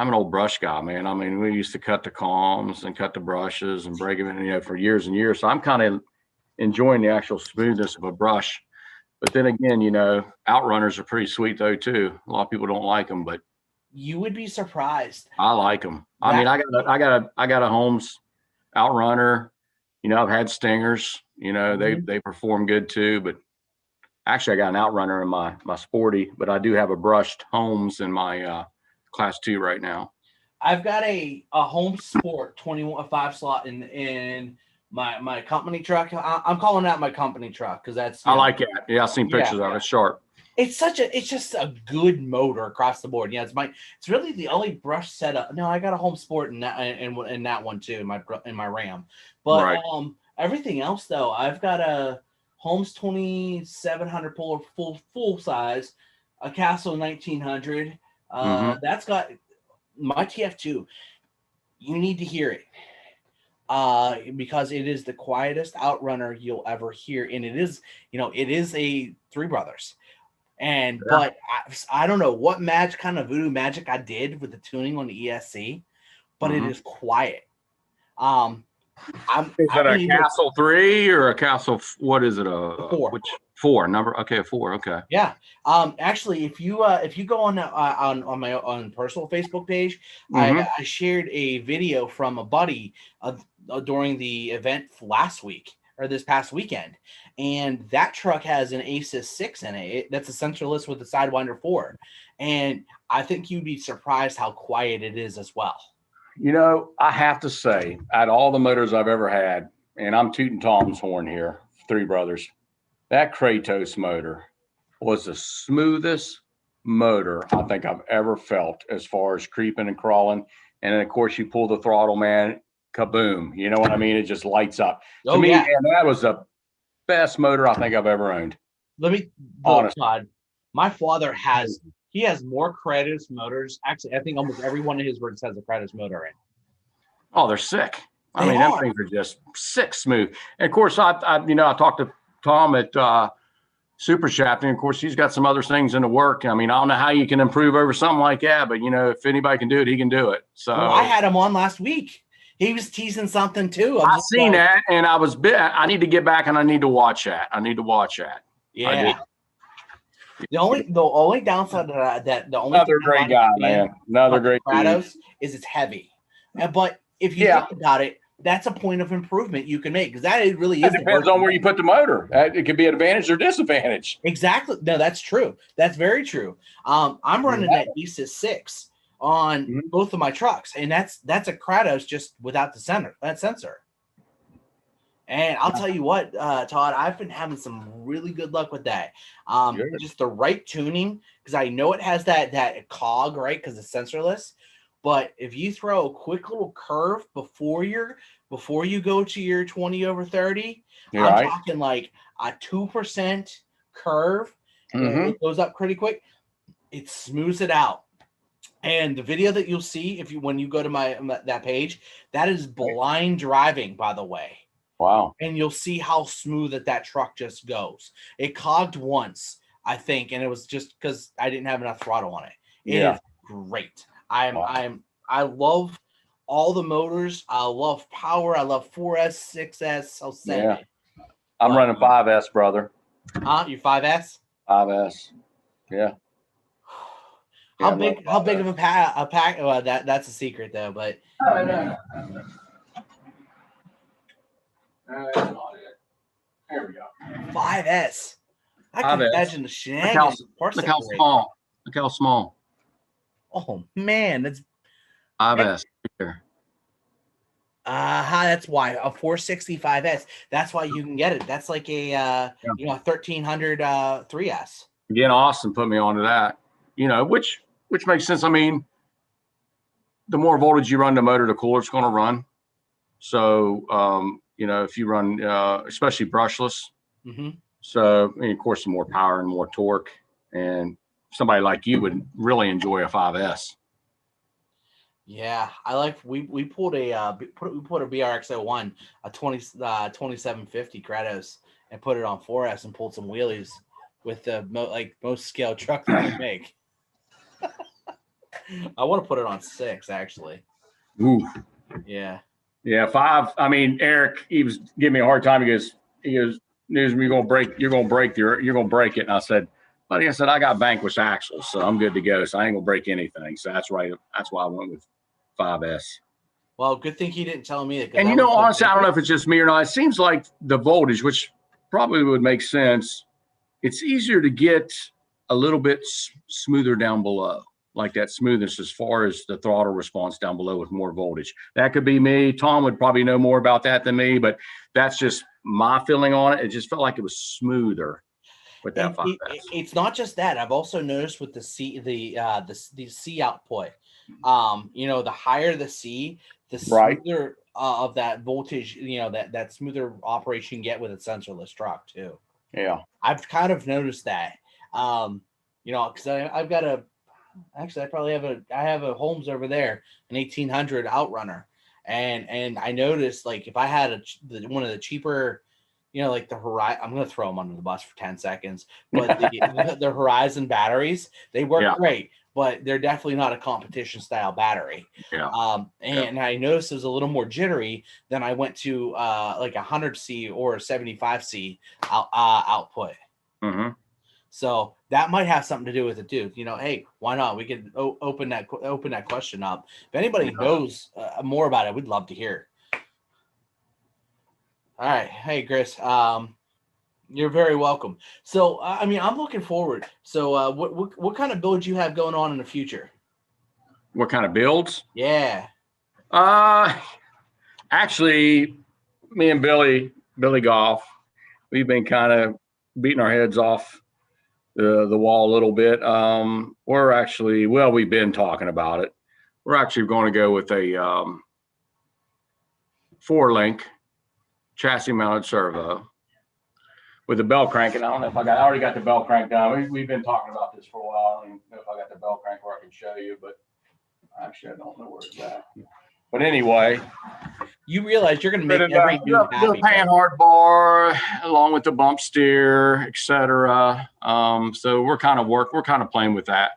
an old brush guy, man. I mean, we used to cut the calms and cut the brushes and break them in, for years and years. So I'm kind of enjoying the actual smoothness of a brush. But then again, outrunners are pretty sweet though too. A lot of people don't like them, but you would be surprised. I like them. I mean, I got a Holmes outrunner. I've had Stingers. They perform good too. But actually, I got an outrunner in my Sporty, but I do have a brushed Holmes in my Class 2 right now. I've got a Home Sport 21 5-slot in my company truck. I'm calling that my company truck because that's I like that. Yeah, I've seen pictures of it. It's sharp. It's just a good motor across the board. Yeah, it's really the only brush setup. No, I got a Home Sport in that one too in my Ram. But everything else though, I've got a Holmes 2700 puller full size, a Castle 1900. That's got my TF2. You need to hear it. Because it is the quietest outrunner you'll ever hear, and it is a Three Brothers. But I don't know what kind of voodoo magic I did with the tuning on the ESC, but it is quiet. Is it a Castle 3 or a Castle? What is it? 4. Which 4 number? Okay, 4. Okay. Yeah. Actually, if you go on my personal Facebook page, I shared a video from a buddy during the event last week or this past weekend, and that truck has an Aces 6 in it. That's a centerless with a Sidewinder 4, and I think you'd be surprised how quiet it is as well. I have to say, out of all the motors I've ever had, and I'm tooting Tom's horn here, Three Brothers, that Kratos motor was the smoothest motor I think I've ever felt as far as creeping and crawling. And then, of course, you pull the throttle, man, kaboom. You know what I mean? It just lights up. To me, man, that was the best motor I think I've ever owned. Let me look, Todd. My father has more Kratos motors. Actually, I think almost every one of his rigs has a Kratos motor in. Oh, they're sick. I mean, them things are just sick smooth. And of course, I talked to Tom at Super Shafting. Of course, he's got some other things in the work. I mean, I don't know how you can improve over something like that, but if anybody can do it, he can do it. So I had him on last week. He was teasing something too. I've seen that, and I need to get back and I need to watch that. Yeah. The only downside to that another great guy, man. Another great Kratos is it's heavy, but if you think about it, that's a point of improvement you can make because that really is. It depends on where you put the motor. It could be an advantage or disadvantage. Exactly. No, that's true. That's very true. I'm running that Aces 6 on both of my trucks, and that's a Kratos just without that sensor. And I'll tell you what, Todd, I've been having some really good luck with that. Just the right tuning, because I know it has that cog, right? Because it's sensorless. But if you throw a quick little curve before you go to your 20 over 30, I'm talking like a 2% curve. It goes up pretty quick. It smooths it out. And the video that you'll see when you go to that page, that is blind driving, by the way. Wow. And you'll see how smooth that truck just goes. It cogged once, I think, and it was just because I didn't have enough throttle on it. It is great. I love all the motors. I love power. I love 4S, 6S. I'll say. Yeah. I'm running 5S, brother. You 5S? 5S. Yeah. How big of a pack? Well, that's a secret though, but That's not it. There we go. 5S. I can 5S. imagine the shenanigans. Look how small. Look how small. Oh man, that's 5S here. That's why a 465S. That's why you can get it. That's like a a 1300 3S. Again, Austin put me onto that. Which makes sense. I mean, the more voltage you run the motor, the cooler it's going to run. So, if you run, especially brushless, so of course, the more power and more torque, and somebody like you would really enjoy a 5S. Yeah, I like. We pulled a BRX-01, a 2750 Kratos, and put it on 4S and pulled some wheelies with the most scale truck that they make. I want to put it on 6 actually. Ooh. Yeah. Yeah, 5. I mean, Eric, he was giving me a hard time. He goes, Nuzum, you're gonna break it. And I said, buddy, I got Vanquish axles, so I'm good to go. So I ain't gonna break anything. So that's right. That's why I went with 5S. Well, good thing he didn't tell me that. And honestly, I don't know if it's just me or not. It seems like the voltage, which probably would make sense, it's easier to get a little bit smoother down below. Like that smoothness as far as the throttle response down below with more voltage. That could be me. Tom would probably know more about that than me, but that's just my feeling on it. It just felt like it was smoother with that 5S. It's not just that. I've also noticed with the C output. The higher the C, the smoother of that voltage. That smoother operation you get with a sensorless truck too. Yeah, I've kind of noticed that. Because I've got a. Actually, I have a Holmes over there, an 1800 Outrunner, and I noticed like if I had one of the cheaper, like the Horizon, I'm gonna throw them under the bus for 10 seconds, but the Horizon batteries, they work great, but they're definitely not a competition style battery. Yeah. I noticed it was a little more jittery than I went to like a 100C or a 75C output. Mm-hmm. So that might have something to do with it too. Hey, why not? We could open that question up. If anybody knows more about it, we'd love to hear. All right, hey Chris, you're very welcome. So I'm looking forward. So what kind of builds you have going on in the future? What kind of builds? Yeah. Actually, me and Billy Goff, we've been kind of beating our heads off the wall a little bit. We've been talking about it. We're actually going to go with a 4-link chassis mounted servo with the bell crank. And I don't know if I already got the bell crank down. We've been talking about this for a while. I don't know if I got the bell crank where I can show you, but actually I don't know where it's at. But anyway, you realize you're going to make every dude happy. The panhard bar, along with the bump steer, etc. So we're kind of playing with that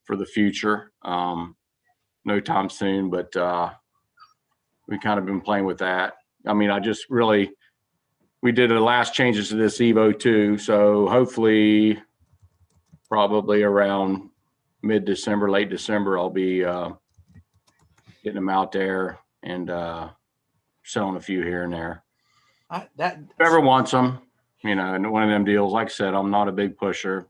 for the future. No time soon, but we kind of been playing with that. I mean, we did the last changes to this Evo 2, so hopefully, probably around mid-December, late December, I'll be getting them out there and selling a few here and there. Whoever wants them, and one of them deals. Like I said, I'm not a big pusher.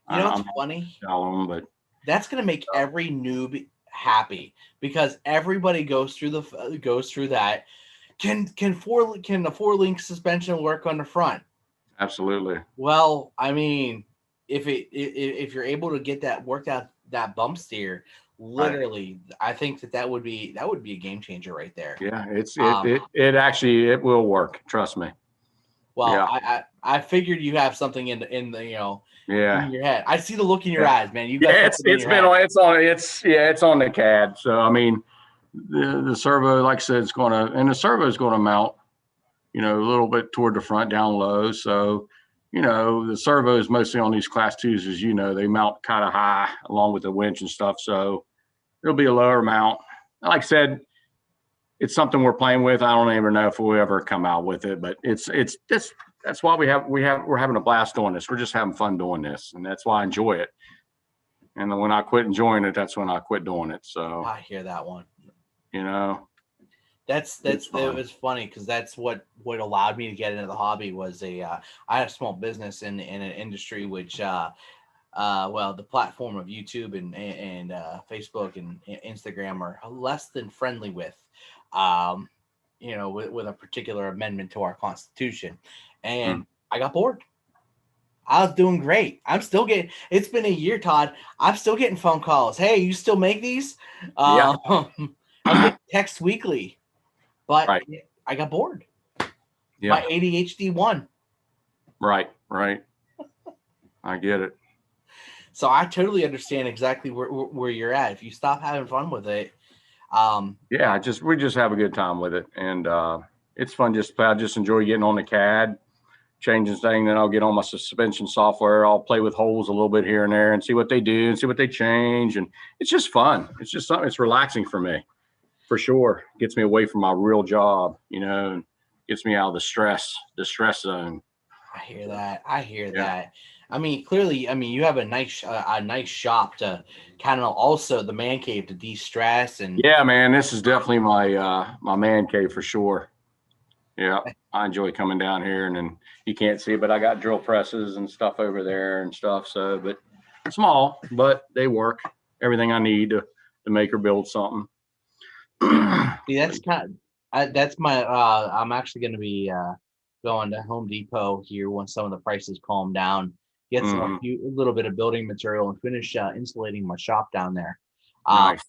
It's funny. Sell them, but that's gonna make every noob happy because everybody goes through that. Can the 4-link suspension work on the front? Absolutely. Well, I mean, if you're able to get that worked out, that bump steer. Literally, I think that would be a game changer right there. Yeah, it actually will work. Trust me. Well, yeah. I figured you have something in the in your head. I see the look in your eyes, man. It's on the CAD. So I mean, the servo, like I said, the servo is going to mount, a little bit toward the front, down low. So the servo is mostly on these class 2s, as they mount kind of high along with the winch and stuff. So it'll be a lower mount. Like I said, it's something we're playing with. I don't even know if we'll ever come out with it, but that's why we're having a blast doing this. We're just having fun doing this, and that's why I enjoy it. And when I quit enjoying it, that's when I quit doing it. So I hear that one. It was funny because that's what allowed me to get into the hobby was I had a small business in an industry which well, the platform of YouTube and Facebook and Instagram are less than friendly with, with a particular amendment to our Constitution, and I got bored. I was doing great. I'm still getting. It's been a year, Todd. I'm still getting phone calls. Hey, you still make these? Yeah. I'm getting texts weekly, but Right. I got bored. Yeah. My ADHD won. Right. I get it. So I totally understand exactly where you're at. If you stop having fun with it, yeah, we just have a good time with it, and it's fun. I just enjoy getting on the CAD, changing things. Then I'll get on my suspension software. I'll play with holes a little bit here and there, and see what they do and see what they change. And it's just fun. It's just something. It's relaxing for me, for sure. Gets me away from my real job, and gets me out of the stress zone. I hear that. I mean, clearly, you have a nice shop to kind of also the man cave to de-stress and. Yeah, man, this is definitely my my man cave for sure. Yeah, I enjoy coming down here, and then you can't see it, but I got drill presses and stuff over there and stuff. So, but small, but they work. Everything I need to make or build something. See, that's my. I'm actually going to be going to Home Depot here once some of the prices calm down. Get a little bit of building material and finish insulating my shop down there. Nice.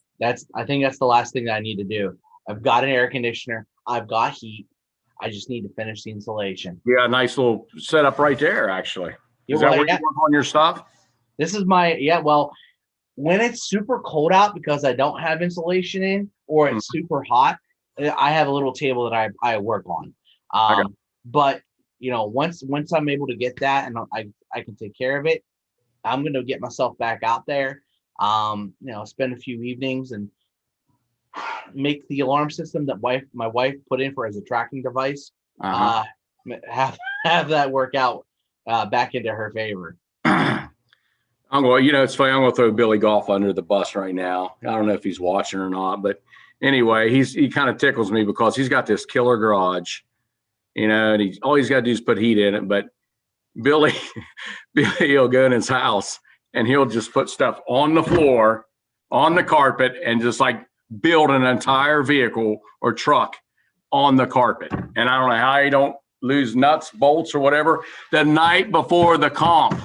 I think that's the last thing that I need to do. I've got an air conditioner. I've got heat. I just need to finish the insulation. Yeah, nice little setup right there, actually. Is that where you work on your stuff? This is well, when it's super cold out because I don't have insulation in, or it's super hot, I have a little table that I work on. But once I'm able to get that and I can take care of it, I'm going to get myself back out there. Spend a few evenings and make the alarm system that my wife put in for as a tracking device. Have that work out back into her favor. I'm going. It's funny. I'm going to throw Billy Golf under the bus right now. I don't know if he's watching or not, but anyway, he kind of tickles me because he's got this killer garage, and all he's got to do is put heat in it. But Billy will go in his house and he'll just put stuff on the floor, on the carpet, and just like build an entire vehicle or truck on the carpet. And I don't know how he don't lose nuts, bolts, or whatever the night before the comp.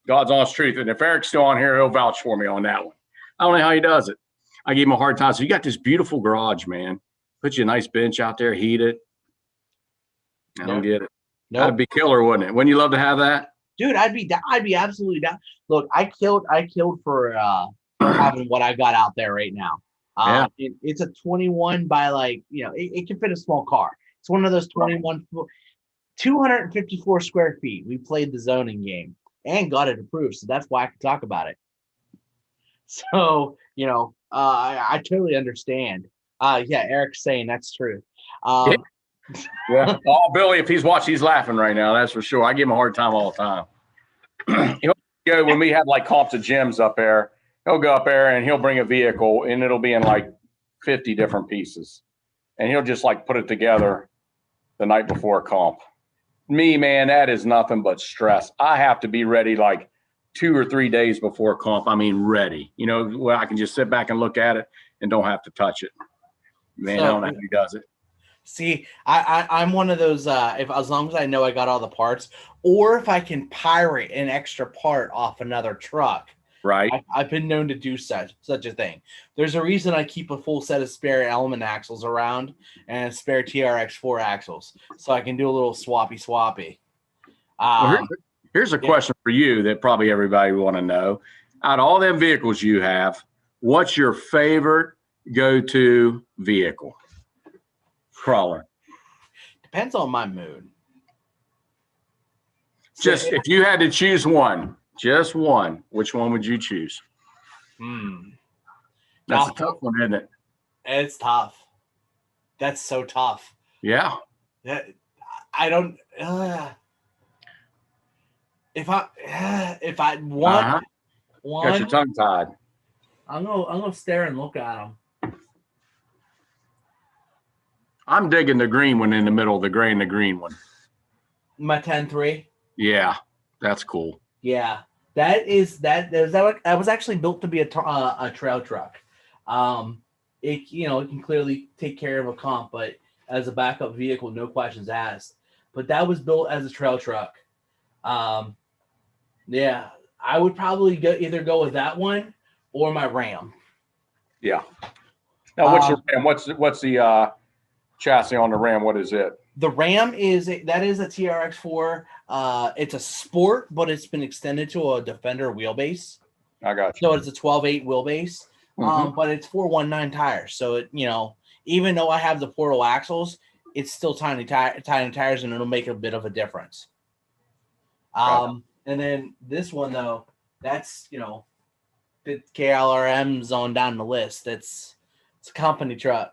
God's honest truth. And if Eric's still on here, he'll vouch for me on that one. I don't know how he does it. I gave him a hard time. So you got this beautiful garage, man. Put you a nice bench out there, heat it. I don't get it. Nope. That'd be killer, wouldn't it? Wouldn't you love to have that? Dude, I'd be absolutely down. Look, I killed for having what I got out there right now. It's a 21 by it can fit a small car. It's one of those 254 square feet. We played the zoning game and got it approved, so that's why I can talk about it. So I totally understand. Eric's saying that's true. Yeah. Oh, Billy, if he's watching, he's laughing right now. That's for sure. I give him a hard time all the time. He'll go when we have like comps of gyms up there. He'll go up there and he'll bring a vehicle, and it'll be in like 50 different pieces, and he'll just like put it together the night before a comp. Me, man, that is nothing but stress. I have to be ready like 2 or 3 days before comp. I mean, ready. Where I can just sit back and look at it and don't have to touch it. Man, I don't know how he does it. See, I'm one of those, as long as I know I got all the parts, or if I can pirate an extra part off another truck. Right. I've been known to do such a thing. There's a reason I keep a full set of spare element axles around and spare TRX4 axles, so I can do a little swappy. Here's a question for you that probably everybody want to know. Out of all them vehicles you have, what's your favorite go-to vehicle? Crawler. Depends on my mood. Just if you had to choose one, just one, which one would you choose? That's a tough one, isn't it? It's tough. That's so tough. Yeah. I don't. If I want one, got your tongue tied. I'm gonna stare and look at them. I'm digging the green one in the middle of the gray and the green one. My 10-3. Yeah, that's cool. Yeah, that was actually built to be a trail truck. It can clearly take care of a comp, but as a backup vehicle, no questions asked. But that was built as a trail truck. Yeah, I would probably either go with that one or my Ram. Yeah. Now, what's the Ram? What's the chassis on the Ram? What is it? The Ram is a TRX4. It's a sport, but it's been extended to a Defender wheelbase. I got you. So it's a 12.8 wheelbase, but it's 419 tires. So it, even though I have the portal axles, it's still tiny tires, and it'll make a bit of a difference. And then this one though, that's the KLRM's on down the list. It's a company truck.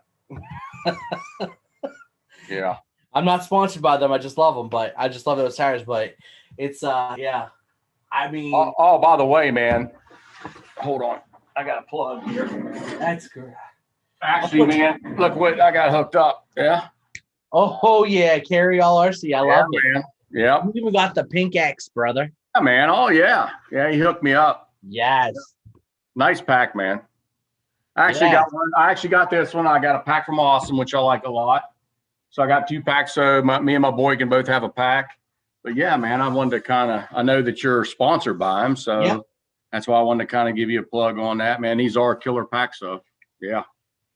Yeah. I'm not sponsored by them. I just love them, but I just love those tires. But it's yeah. I mean, oh, by the way, man, hold on. I got a plug here. That's good. Actually, man, look what I got hooked up. Yeah. Oh yeah, Carry All RC. I love it. Man. Yeah. You even got the pink X, brother. Yeah, man. Oh yeah. Yeah, he hooked me up. Yes. Nice pack, man. I actually got one. I actually got this one. I got a pack from Awesome, which I like a lot. So I got 2 packs, so me and my boy can both have a pack. But yeah, man, I wanted to I know that you're sponsored by him, so that's why I wanted to kind of give you a plug on that, man. These are killer packs, so yeah.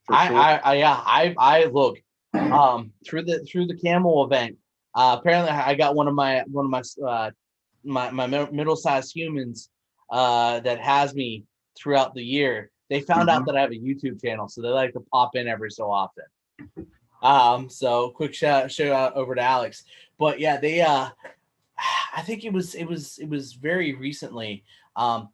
I look through the Camel event. Apparently, I got one of my middle-sized humans that has me throughout the year. They found out that I have a YouTube channel, so they like to pop in every so often. So quick shout out over to Alex. But yeah, they I think it was very recently. I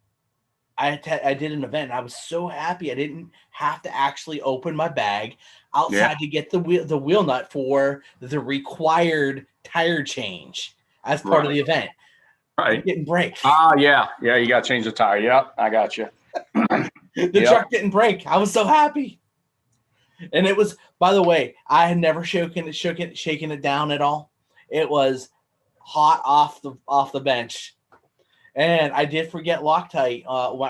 did an event and I was so happy I didn't have to actually open my bag outside to get the wheel nut for the required tire change as part of the event. Right. It didn't break. Yeah, you got to change the tire. Yep, I got you. The truck didn't break. I was so happy. And it was, by the way, I had never shaken it down at all. It was hot off the bench. And I did forget Loctite,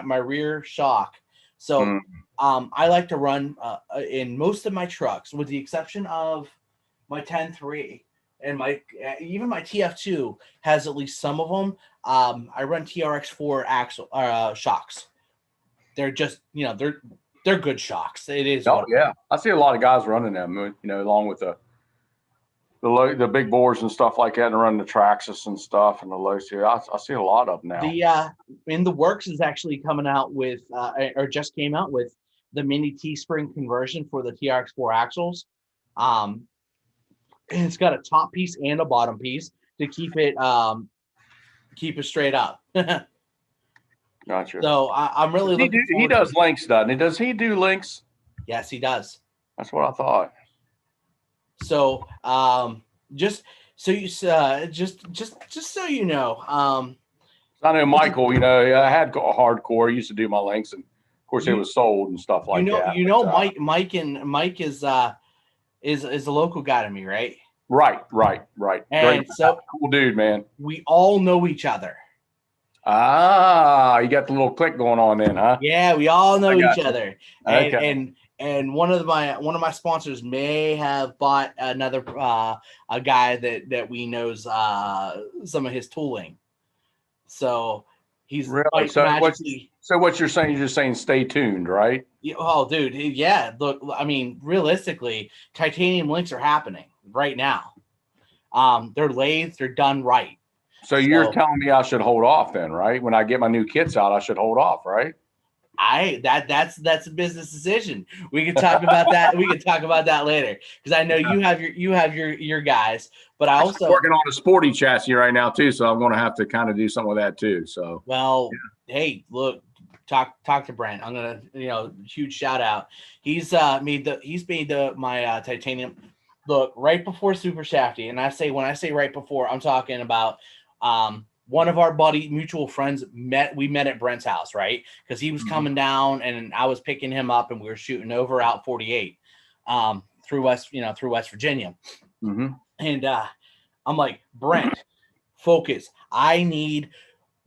my rear shock. So I like to run in most of my trucks, with the exception of my 10-3 and even my TF2 has at least some of them. I run TRX4 Axial shocks. They're just, they're good shocks. It is. Oh yeah, I see a lot of guys running them. Along with the big bores and stuff like that, and running the Traxxas and stuff and the low tier. I see a lot of them now. The In the works is actually coming out with, or just came out with, the mini T-spring conversion for the TRX4 axles. And it's got a top piece and a bottom piece to keep it straight up. Gotcha. So I'm really looking. He does links, doesn't he? Does he do links? Yes, he does. That's what I thought. So just so you so you know, I know Michael. I had hardcore. He used to do my links, and of course it was sold and stuff like that. Mike is a local guy to me, right? Right. And great, cool dude, man. We all know each other. You got the little click going on then, huh? Yeah, we all know each other. Okay. And one of my sponsors may have bought another a guy that we knows some of his tooling. So he's really so what you're saying? You're just saying stay tuned, right? Oh, dude, yeah. Look, I mean, realistically, titanium links are happening right now. They're lathed, they're done right. So you're telling me I should hold off then, right? When I get my new kits out, I should hold off, right? That's a business decision. We can talk about that. We can talk about that later, because I know you have your guys, but I also working on a Sporty chassis right now too, so I'm going to have to kind of do something with that too. So Hey, look, talk to Brent. I'm gonna huge shout out. He's made my titanium look right before Super Shafty, and when I say right before, I'm talking about one of our mutual friends we met at Brent's house, right? Because he was coming down and I was picking him up and we were shooting over out 48. through West Virginia. Mm-hmm. And I'm like, Brent, focus. I need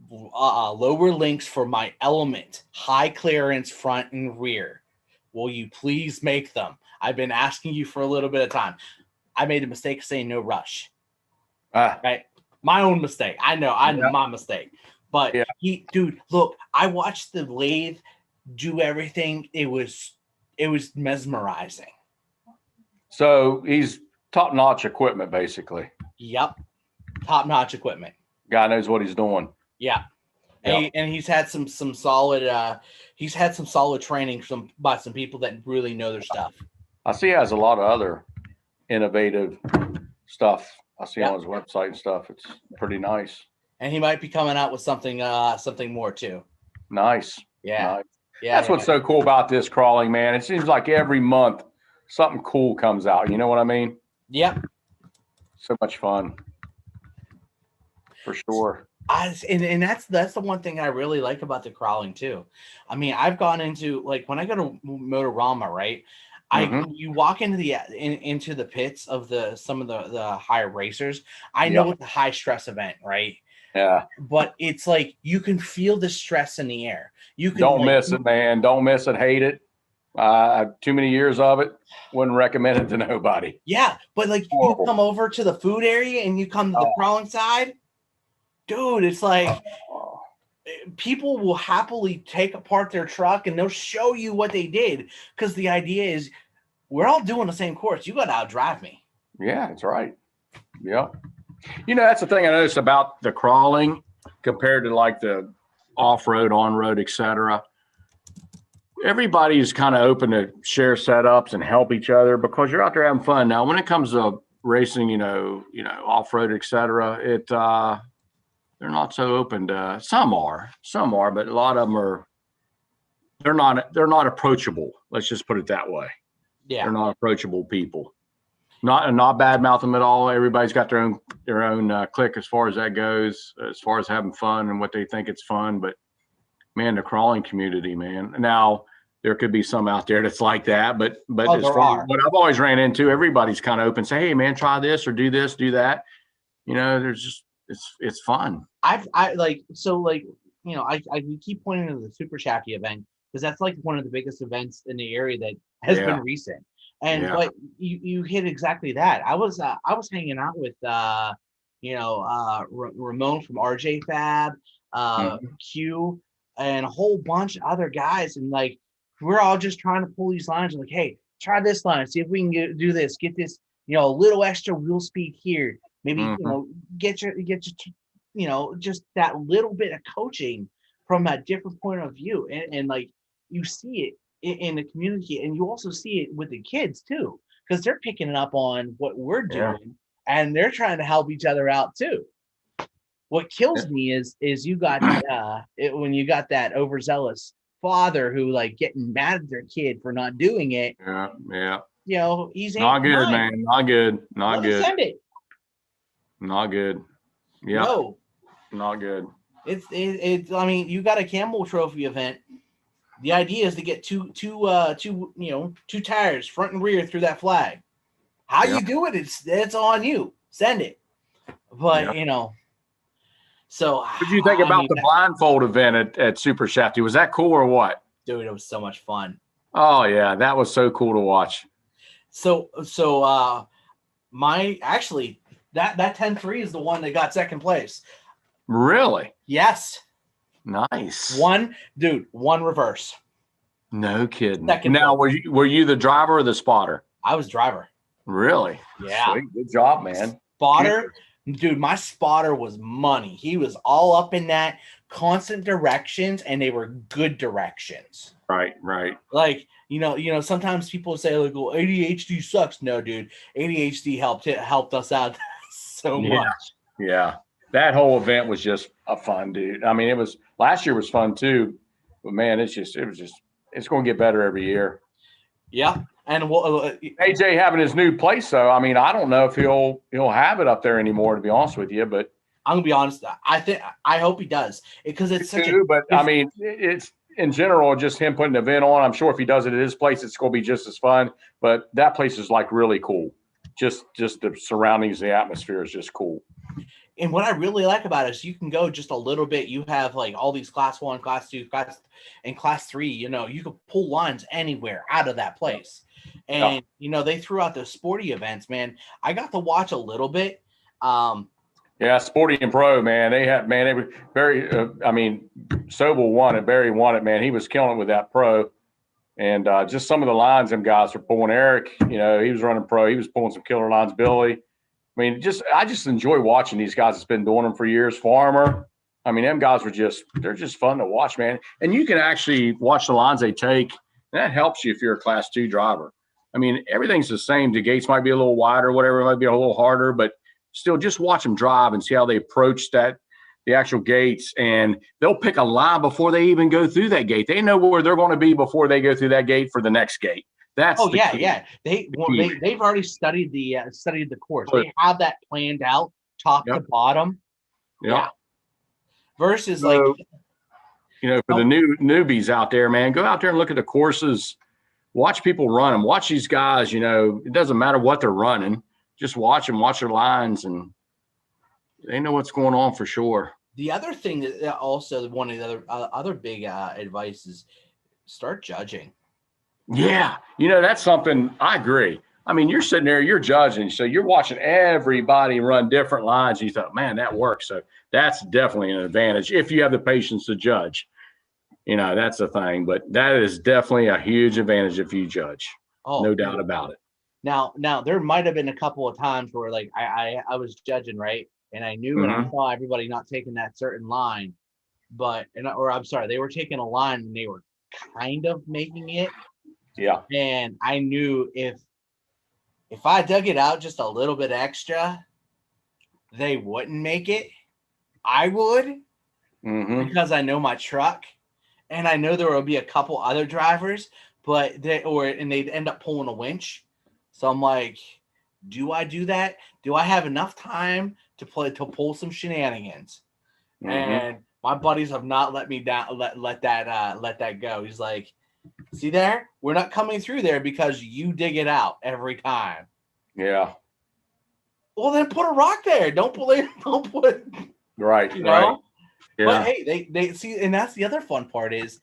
lower links for my element, high clearance front and rear. Will you please make them? I've been asking you for a little bit of time. I made a mistake of saying no rush. Right? My own mistake. I know my mistake. But dude, look, I watched the lathe do everything. It was mesmerizing. So he's top-notch equipment, basically. Yep. Top-notch equipment. Guy knows what he's doing. Yeah. And he's had some solid training by some people that really know their stuff. I see he has a lot of other innovative stuff. I see on his website and stuff. It's pretty nice. And he might be coming out with something more too. Nice. Yeah. Nice. Yeah. That's what's so cool about this crawling, man. It seems like every month something cool comes out. You know what I mean? Yep. So much fun. For sure. And that's the one thing I really like about the crawling too. I mean, I've gone into, like, when I go to Motorama, right? You walk into the pits of some of the higher racers. I know it's a high stress event, right? Yeah. But it's like you can feel the stress in the air. You can don't miss it, man. Don't miss it. Hate it. Too many years of it. Wouldn't recommend it to nobody. Yeah, but like you come over to the food area and you come to the crawling side, dude. It's like people will happily take apart their truck and they'll show you what they did, because the idea is we're all doing the same course. You got to outdrive me. Yeah, that's right. Yeah. You know, that's the thing I noticed about the crawling compared to like the off-road, on-road, etc. Everybody's kind of open to share setups and help each other because you're out there having fun. Now, when it comes to racing, you know, off-road, etc., they're not so open to. Some are, but a lot of them they're not approachable. Let's just put it that way. Yeah, they're not approachable people. Not bad mouth them at all. Everybody's got their own clique as far as that goes, as far as having fun and what they think it's fun. But man, the crawling community, man. Now there could be some out there that's like that, but as far as what I've always ran into, everybody's kind of open. Say, hey man, try this or do this, do that. You know, there's just it's fun. I keep pointing to the Super Shacky event because that's like one of the biggest events in the area that has been recent. And but you hit exactly that. I was hanging out with Ramon from RJ Fab, Q, and a whole bunch of other guys, and like we're all just trying to pull these lines. Like, hey, try this line, see if we can do this, get this, a little extra wheel speed here. Maybe get your just that little bit of coaching from a different point of view, and like you see it in the community, and you also see it with the kids too, because they're picking it up on what we're doing and they're trying to help each other out too. What kills me is you got when you got that overzealous father who like getting mad at their kid for not doing it. He's not good, man. Not good. Send it. Not good. Yeah. No. Not good. It's I mean, you got a Campbell Trophy event. The idea is to get two tires, front and rear, through that flag. How you do it, it's on you. Send it. But so what did you think about the blindfold event at Super Shafty? Was that cool or what? Dude, it was so much fun. Oh yeah, that was so cool to watch. So that 10-3 is the one that got second place. Really? Yes. Nice. One reverse. No kidding. Now, were you the driver or the spotter? I was driver. Really? Yeah. Sweet. Good job, man. Spotter, dude, my spotter was money. He was all up in that, constant directions, and they were good directions. Right. Like, sometimes people say, like, well, ADHD sucks. No, dude, ADHD helped us out so much. Yeah. That whole event was just a fun, dude. I mean, last year was fun too, but man, it's going to get better every year. Yeah. And AJ having his new place, though. I mean, I don't know if he'll have it up there anymore, to be honest with you, but I'm going to be honest. I hope he does, because it's such but I mean, it's in general, just him putting an event on, I'm sure if he does it at his place, it's going to be just as fun. But that place is like really cool. Just the surroundings, the atmosphere is just cool. And what I really like about it is you can go just a little bit. You have like all these class 1, class 2, class 3, you know, you could pull lines anywhere out of that place. And, you know, they threw out those sporty events, man. I got to watch a little bit. Yeah, Sporty and Pro, man. They were very, Sobel won it. Barry won it, man. He was killing it with that Pro. And just some of the lines them guys were pulling. Eric, you know, he was running Pro. He was pulling some killer lines. Billy. I mean, I just enjoy watching these guys that's been doing them for years. Farmer. I mean, them guys they're just fun to watch, man. And you can actually watch the lines they take. And that helps you if you're a class 2 driver. I mean, everything's the same. The gates might be a little wider, whatever. It might be a little harder, but still just watch them drive and see how they approach the actual gates. And they'll pick a line before they even go through that gate. They know where they're going to be before they go through that gate for the next gate. That's yeah. They've already studied the course. They have that planned out, top to bottom. Yeah. Versus like, you know, for the newbies out there, man, go out there and look at the courses. Watch people run them. Watch these guys. You know, it doesn't matter what they're running. Just watch them, watch their lines, and they know what's going on for sure. The other thing that also one of the other big advice is start judging. Yeah, you know, that's something I agree. I mean, you're sitting there, you're judging, so you're watching everybody run different lines. And you thought, man, that works. So that's definitely an advantage if you have the patience to judge. You know, that's the thing. But that is definitely a huge advantage if you judge. Oh, no doubt about it. Now, there might have been a couple of times where, like, I was judging, right, and I knew and I saw everybody not taking that certain line, they were taking a line and they were kind of making it. Yeah. And I knew if I dug it out just a little bit extra, they wouldn't make it. I would, because I know my truck, and I know there will be a couple other drivers, but they'd end up pulling a winch. So I'm like, do I do that? Do I have enough time to pull some shenanigans? And my buddies have not let me down. Let that go. He's like, see there, we're not coming through there because you dig it out every time. Yeah. Well, then put a rock there. Don't put. Right. You know. Right. Yeah. But hey, they see, and that's the other fun part is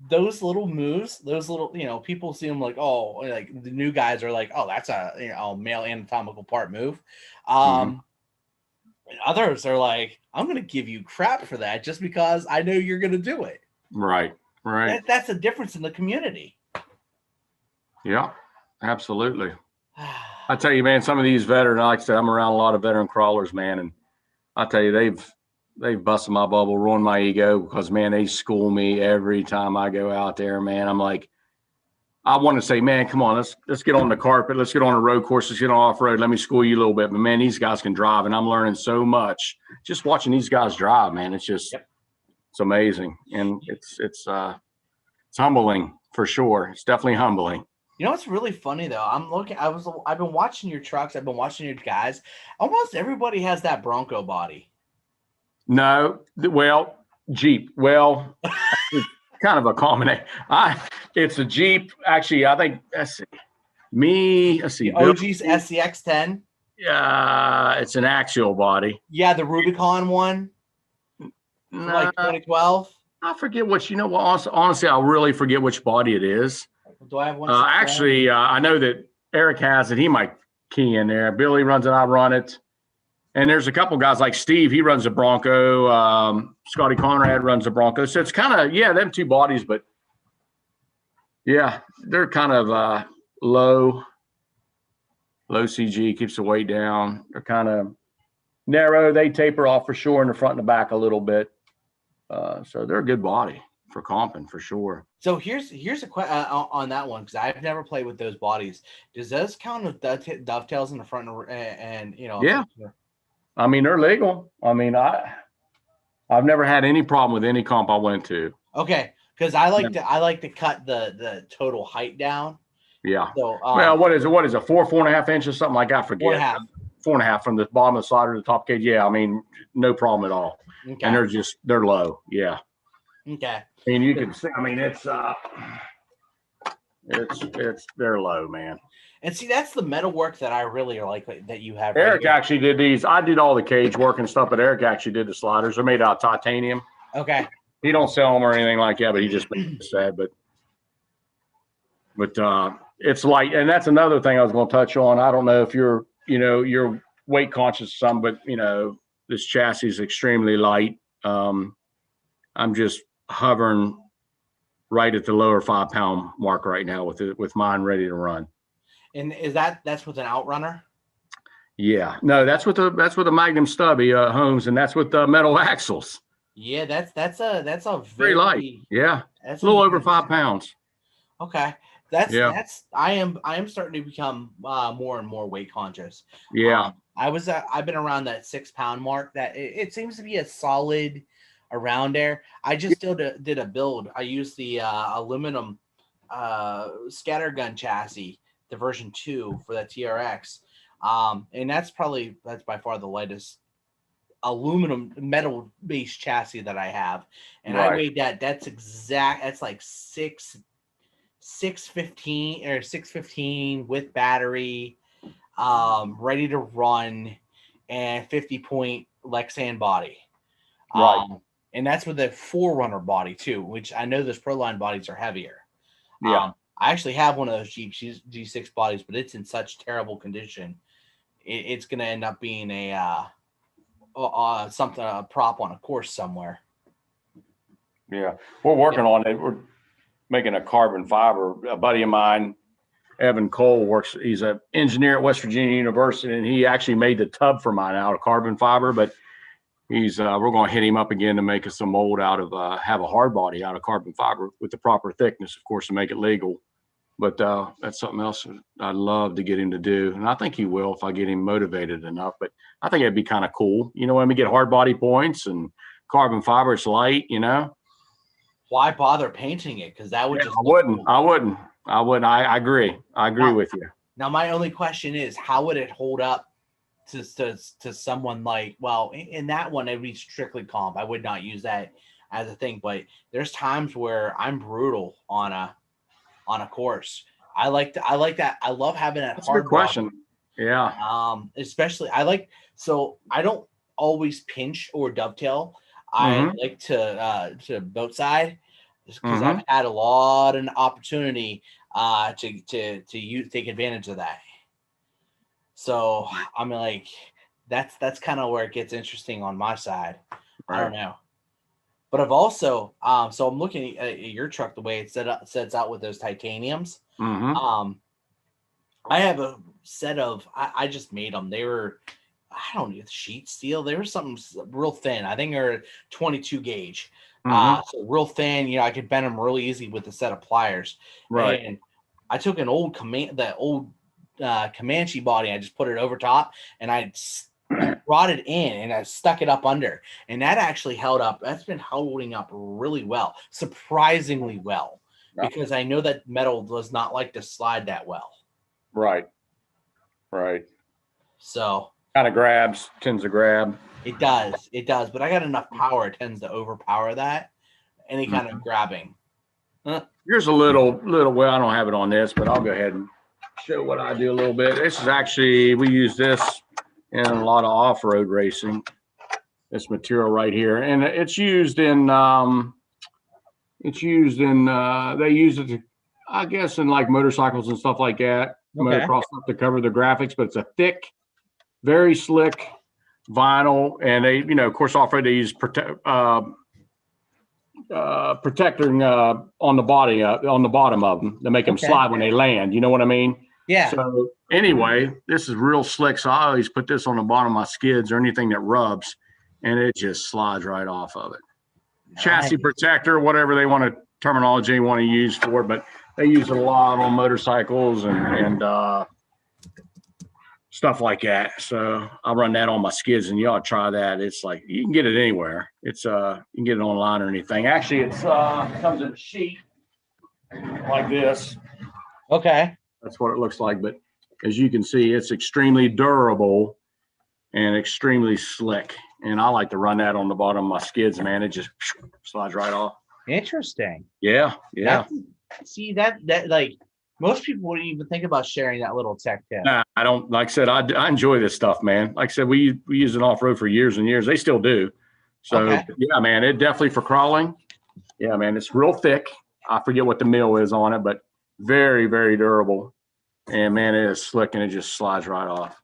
those little moves, those little, you know, people see them like, oh, like the new guys are like, oh, that's a, you know, male anatomical part move. And others are like, I'm going to give you crap for that just because I know you're going to do it. Right. Right. That's a difference in the community. Yeah, absolutely. I tell you, man, some of these veterans, like I said, I'm around a lot of veteran crawlers, man, and I tell you, they've busted my bubble, ruined my ego because, man, they school me every time I go out there, man. I'm like, I want to say, man, come on, let's get on the carpet. Let's get on a road course. Let's get on off-road. Let me school you a little bit. But, man, these guys can drive, and I'm learning so much just watching these guys drive, man. It's just it's amazing. And it's humbling for sure. It's definitely humbling. You know what's really funny though? I've been watching your trucks. I've been watching your guys. Almost everybody has that Bronco body. No, well, Jeep. Well, it's kind of a combination. It's a Jeep. Actually, I think let's see. OG's SCX10. Yeah, it's an Axial body. Yeah, the Rubicon one. Like 2012. I forget which. You know what? Honestly, I really forget which body it is. Do I have one? Actually, I know that Eric has it. He might key in there. Billy runs it. I run it. And there's a couple guys like Steve. He runs a Bronco. Scotty Conrad runs a Bronco. So it's kind of, them two bodies. But, yeah, they're kind of low CG, keeps the weight down. They're kind of narrow. They taper off for sure in the front and the back a little bit. So they're a good body for comping for sure. So here's a question on that one, because I've never played with those bodies. Does those count with dovetails in the front and you know? Yeah, I mean they're legal. I mean I've never had any problem with any comp I went to. Okay, because I like to cut the total height down. Yeah. So well, what is it? 4.5 inches, something like that? I forget. 4.5 from the bottom of the slider to the top cage. Yeah, I mean no problem at all. Okay. And they're low. Yeah. Okay. I mean, you can see, I mean, they're low, man. And see, that's the metal work that I really like that you have. Eric right actually did these. I did all the cage work and stuff, but Eric actually did the sliders. They're made out of titanium. Okay. He don't sell them or anything like that, but he just said, but it's light. And that's another thing I was going to touch on. I don't know if you're weight conscious some, but this chassis is extremely light. I'm just hovering right at the lower 5 pound mark right now with mine ready to run. And that's with an Outrunner? Yeah, no, that's with a Magnum Stubby Holmes, and that's with the metal axles. Yeah, that's a Very light. Yeah, that's a little over 5 pounds. Okay, that's I am starting to become more and more weight conscious. Yeah, I've been around that 6 pound mark. That it seems to be a solid around there. I just did a build. I used the aluminum scattergun chassis, the version 2 for that TRX, and that's by far the lightest aluminum metal based chassis that I have, and I weighed that's like 615 or 615 with battery, ready to run, and 50-point Lexan body. Right. And that's with the 4Runner body too, which I know those Proline bodies are heavier. Yeah. I actually have one of those Jeep G6 bodies, but it's in such terrible condition. It's going to end up being a prop on a course somewhere. Yeah, we're working on it. We're making a carbon fiber. A buddy of mine, Evan Cole, he's an engineer at West Virginia University, and he actually made the tub for mine out of carbon fiber, but we're going to hit him up again to make us a mold out of have a hard body out of carbon fiber with the proper thickness, of course, to make it legal. But that's something else I'd love to get him to do, and I think he will if I get him motivated enough. But I think it'd be kind of cool, when we get hard body points and carbon fiber, it's light, Why bother painting it? Because that would just. I wouldn't. I agree. With you. Now, my only question is, how would it hold up to someone like? Well, in that one, it'd be strictly comp. I would not use that as a thing. But there's times where I'm brutal on a course. I like that. I love having that. That's a good question. Yeah. Especially so I don't always pinch or dovetail. I like to boat side because I've had a lot of opportunity to take advantage of that. So I'm like, that's kind of where it gets interesting on my side. Right. I don't know. But I've also, so I'm looking at your truck, the way it sets out with those titaniums. I have a set of, I just made them. They were, I don't know, sheet steel. They were something real thin. I think they're 22 gauge. So real thin, I could bend them really easy with a set of pliers. Right. And I took an old Comanche body. I just put it over top and I brought it in and I stuck it up under, and that actually held up. That's been holding up really well, surprisingly well, because I know that metal does not like to slide that well. Right. So kind of tends to grab. It does, but I got enough power. It tends to overpower that any kind of grabbing. Here's a little. Well, I don't have it on this, but I'll go ahead and show what I do a little bit. This is actually, we use this in a lot of off-road racing, this material right here. And it's used in, they use it, I guess, in like motorcycles and stuff like that. Okay. Motocross stuff to cover the graphics, but it's a thick, very slick vinyl. And they, of course, off-road, they use protecting on the body, on the bottom of them to make them slide when they land. You know what I mean? Yeah. So anyway, this is real slick. So I always put this on the bottom of my skids or anything that rubs, and it just slides right off of it. Nice. Chassis protector, whatever they want to terminology they want to use for it, but they use it a lot on motorcycles and stuff like that. So I run that on my skids, and you ought to try that. It's like you can get it anywhere. It's you can get it online or anything. Actually, it comes in a sheet like this. Okay. That's what it looks like. But as you can see, it's extremely durable and extremely slick. And I like to run that on the bottom of my skids, man. It just slides right off. Interesting. Yeah, yeah. See that like most people wouldn't even think about sharing that little tech tip. Nah, I don't. Like I said, I enjoy this stuff, man. Like I said, we use it off road for years and years. They still do. So Okay. yeah, man, it definitely for crawling. Yeah, man, it's real thick. I forget what the mill is on it, but very, very durable. And man, it is slick and it just slides right off.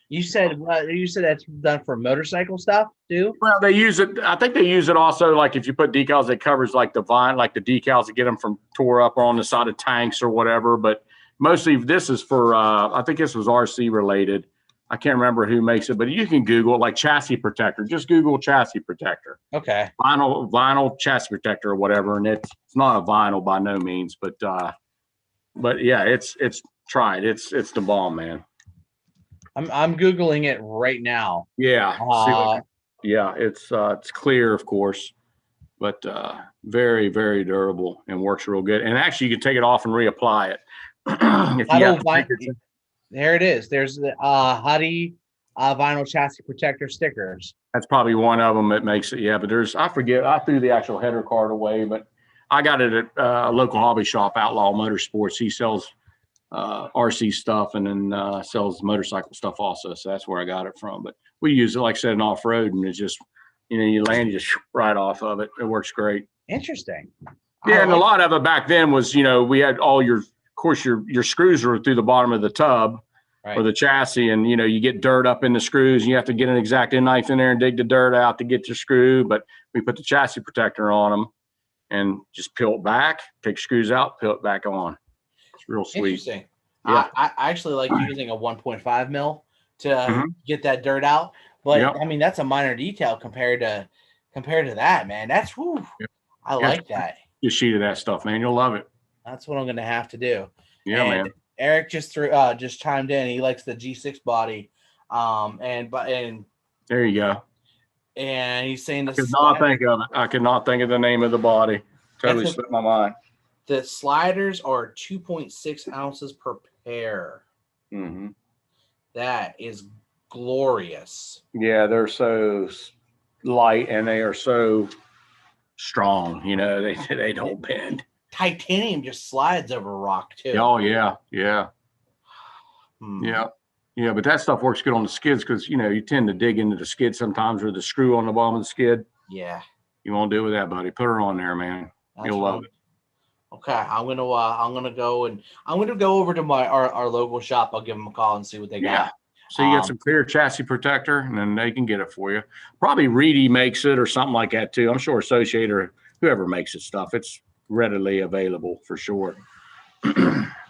You said that's done for motorcycle stuff too? Well, they use it. I think they use it also like if you put decals, it covers like the vine, like the decals that get them from tore up or on the side of tanks or whatever. But mostly this is for, I think this was RC related. I can't remember who makes it, but you can Google it, like chassis protector. Just Google chassis protector, Okay. vinyl chassis protector or whatever. And it's not a vinyl by no means, but yeah, it's try it. It's the bomb, man. I'm Googling it right now. Yeah. Yeah, it's clear, of course, but very, very durable and works real good. And actually, you can take it off and reapply it. If you have to take it there it is. There's the Huddy vinyl chassis protector stickers. that's probably one of them that makes it. Yeah, but I forget. I threw the actual header card away, but I got it at a local hobby shop, Outlaw Motorsports. He sells RC stuff and then sells motorcycle stuff also. So that's where I got it from. But we use it, like I said, in off road, and it's just, you land just right off of it. It works great. Interesting. Yeah, and a lot of it back then was, we had all of course, your screws were through the bottom of the tub or the chassis, and you get dirt up in the screws, and you have to get an X-Acto knife in there and dig the dirt out to get your screw. But we put the chassis protector on them and just peel it back, take screws out, peel it back on. It's real sweet. Interesting. Yeah. I actually like using a 1.5 mil to get that dirt out, but I mean that's a minor detail compared to that, man. That's I like that. A sheet of that stuff, man. You'll love it. That's what I'm gonna have to do. Yeah, and man. Eric just chimed in. He likes the G6 body, and there you go. And he's saying I could not think of it. I could not think of the name of the body. Totally slipped my mind. The sliders are 2.6 ounces per pair. Mm-hmm. That is glorious. Yeah, they're so light and they are so strong. They don't bend. Titanium just slides over rock too. Oh yeah. Yeah, but that stuff works good on the skids because you tend to dig into the skid sometimes or the screw on the bottom of the skid. Yeah. You won't deal with that, buddy. Put her on there, man. You'll love it. Okay, I'm gonna go over to our local shop. I'll give them a call and see what they got. So you got some clear chassis protector, and then they can get it for you. Probably Reedy makes it or something like that too. I'm sure Associated or whoever makes it stuff. It's readily available for sure.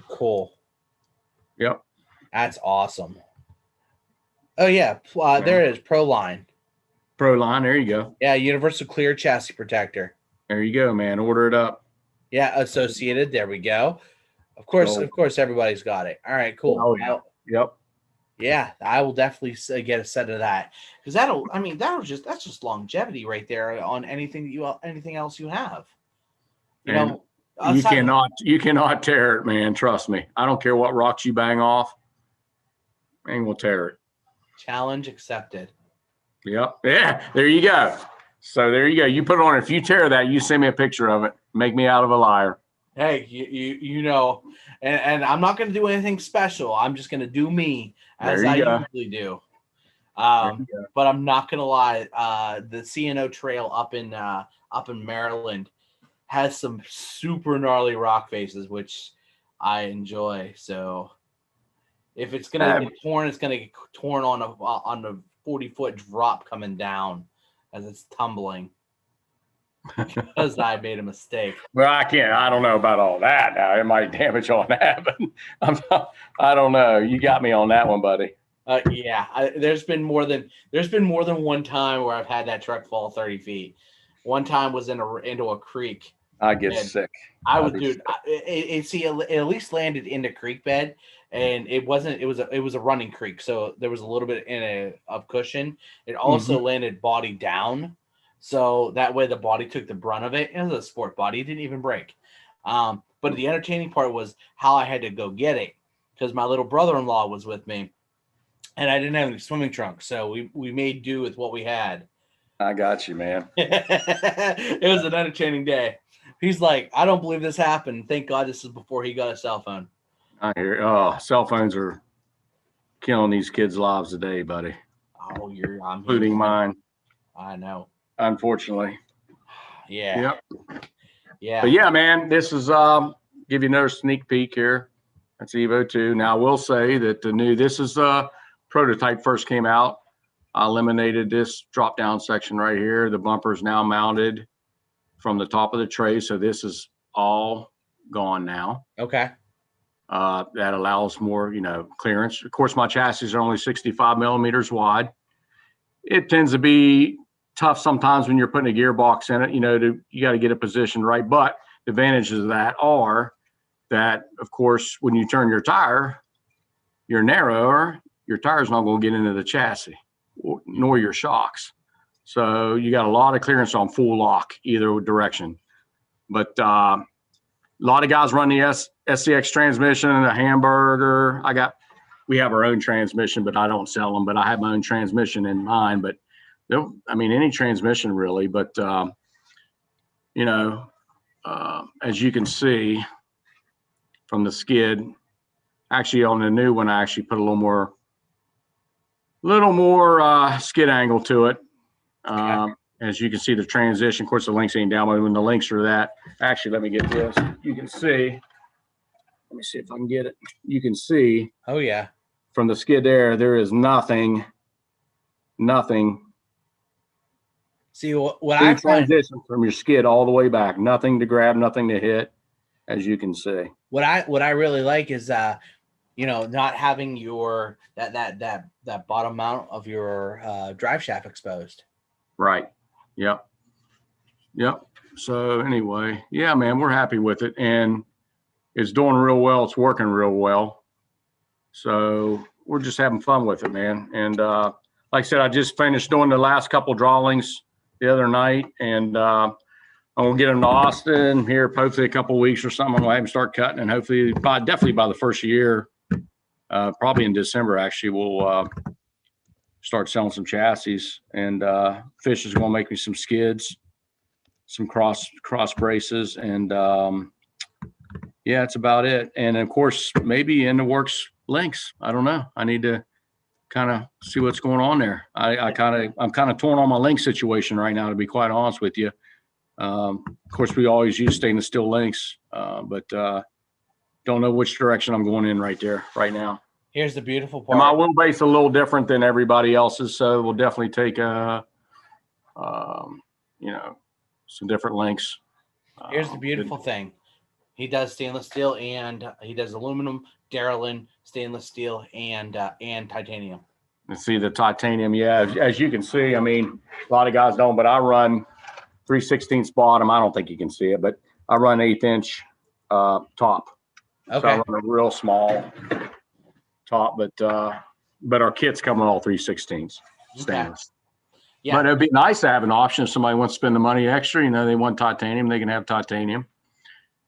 Cool. Yep. That's awesome. Oh yeah, there it is. Proline. There you go. Yeah, Universal Clear Chassis Protector. There you go, man. Order it up. Yeah, Associated. There we go. Of course, everybody's got it. All right, cool. Oh, yeah. Yep. Yeah, I will definitely get a set of that because that's just longevity right there on anything else you have. You cannot tear it, man. Trust me. I don't care what rocks you bang off. Man, we'll tear it. Challenge accepted. Yep. Yeah. There you go. So there you go. You put it on. If you tear that, you send me a picture of it. Make me out of a liar. Hey, and I'm not going to do anything special. I'm just going to do me as I usually do. But I'm not going to lie. The CNO Trail up in Maryland has some super gnarly rock faces, which I enjoy. So if it's going to get torn, it's going to get torn on a 40-foot drop coming down as it's tumbling. Because I made a mistake. Well, I don't know about all that now. It might damage on that, but I don't know. You got me on that one, buddy. There's been more than one time where I've had that truck fall 30 feet. One time was into a creek. I get sick. It at least landed in the creek bed, and it was a running creek, so there was a little bit of cushion. It also landed body down. So that way the body took the brunt of it. It was a sport body. It didn't even break. But the entertaining part was how I had to go get it because my little brother-in-law was with me and I didn't have any swimming trunks. So we made do with what we had. I got you, man. It was an entertaining day. He's like, I don't believe this happened. Thank God this is before he got a cell phone. I hear. Oh, cell phones are killing these kids' lives today, buddy. Oh, I'm Including human. mine. I know. Unfortunately. Yeah. Yep. Yeah. But yeah, man, this is give you another sneak peek here. That's Evo 2. Now I will say that this is prototype first came out. I eliminated this drop down section right here. The bumper is now mounted from the top of the tray. So this is all gone now. Okay. That allows more, clearance. Of course, my chassis are only 65 millimeters wide. It tends to be tough sometimes when you're putting a gearbox in it, you got to get it positioned right. But the advantages of that are that, of course, when you turn your tire, you're narrower, your tire's not going to get into the chassis nor your shocks. So you got a lot of clearance on full lock either direction. But a lot of guys run the SCX transmission and a Hamburger. We have our own transmission, but I don't sell them. But I have my own transmission in mine. But any transmission really. But as you can see from the skid, actually on the new one, I actually put a little more skid angle to it. As you can see, the transition. Of course, the links ain't down, but when the links are that, actually, let me get this. You can see. Let me see if I can get it. You can see. Oh yeah. From the skid there is nothing. See what I transition from your skid all the way back. Nothing to grab, nothing to hit, as you can see. What I really like is not having your that bottom mount of your drive shaft exposed. Right. Yep. So anyway, yeah, man, we're happy with it, and it's doing real well. It's working real well. So we're just having fun with it, man. And like I said, I just finished doing the last couple drawings the other night, and I'm gonna get them to Austin here, hopefully a couple of weeks or something. I'm gonna have them start cutting, and hopefully, definitely by the first year, probably in December, actually, we'll start selling some chassis. And Fish is gonna make me some skids, some cross braces, and yeah, that's about it. And of course, maybe in the works links. I don't know. I need to kind of see what's going on there. I'm kind of torn on my link situation right now, to be quite honest with you. Of course, we always use stainless steel links, but don't know which direction I'm going in right now. Here's the beautiful part. And my wheelbase is a little different than everybody else's, so we'll definitely take some different links. Here's the beautiful thing. He does stainless steel and he does aluminum, Darylin, stainless steel, and titanium. Let's see the titanium. Yeah, as you can see, I mean, a lot of guys don't, but I run 3/16 bottom. I don't think you can see it, but I run 1/8 inch top. Okay. So I run a real small top, but our kits come in all 3/16 stainless. Yeah. But it'd be nice to have an option if somebody wants to spend the money extra. They want titanium, they can have titanium.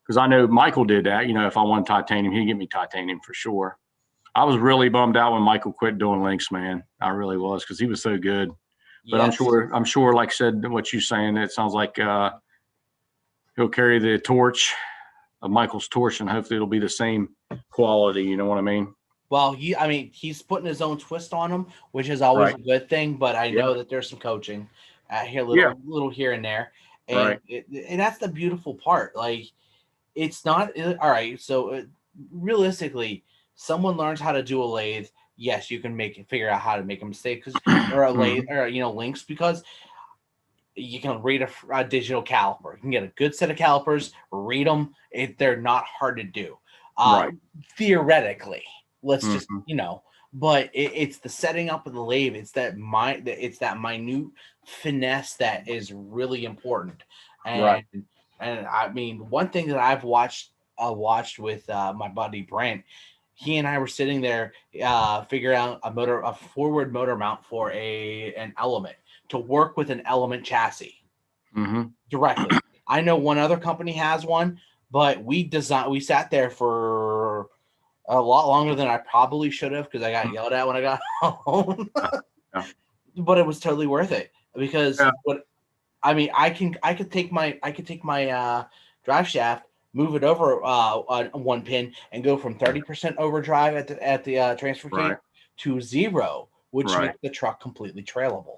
Because I know Michael did that. If I want titanium, he'd give me titanium for sure. I was really bummed out when Michael quit doing links, man. I really was, because he was so good. But yes. I'm sure, like I said, what you're saying, it sounds like he'll carry the torch of Michael's torch, and hopefully it'll be the same quality. You know what I mean? Well, he's putting his own twist on them, which is always a good thing. But I know that there's some coaching here, little here and there, and and that's the beautiful part. Like, it's not all right. So realistically, someone learns how to do a lathe. Yes, you can figure out how to make a mistake or a lathe or links, because you can read a digital caliper. You can get a good set of calipers, read them. They're not hard to do. Theoretically, let's just but it's the setting up of the lathe. It's that minute finesse that is really important. And and I mean, one thing that I've watched with my buddy Brent, he and I were sitting there figuring out a forward motor mount for an Element to work with an Element chassis directly. I know one other company has one, but we sat there for a lot longer than I probably should have, because I got yelled at when I got home. But it was totally worth it, because I could take my drive shaft, move it over on one pin, and go from 30% overdrive at the transfer case to 0, which makes the truck completely trailable.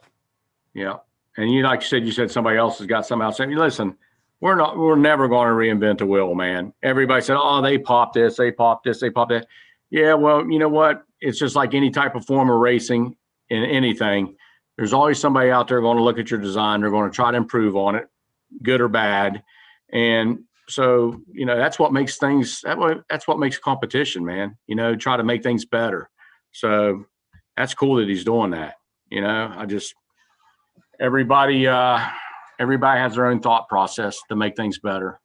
Yeah, and like you said somebody else has got something else. And listen, we're never going to reinvent the wheel, man. Everybody said, oh, they popped this, they popped this, they popped that. Yeah, well, you know what? It's just like any type of form of racing in anything. There's always somebody out there going to look at your design. They're going to try to improve on it, good or bad. And so, that's what makes things, that's what makes competition, man. Try to make things better. So that's cool that he's doing that. Everybody has their own thought process to make things better.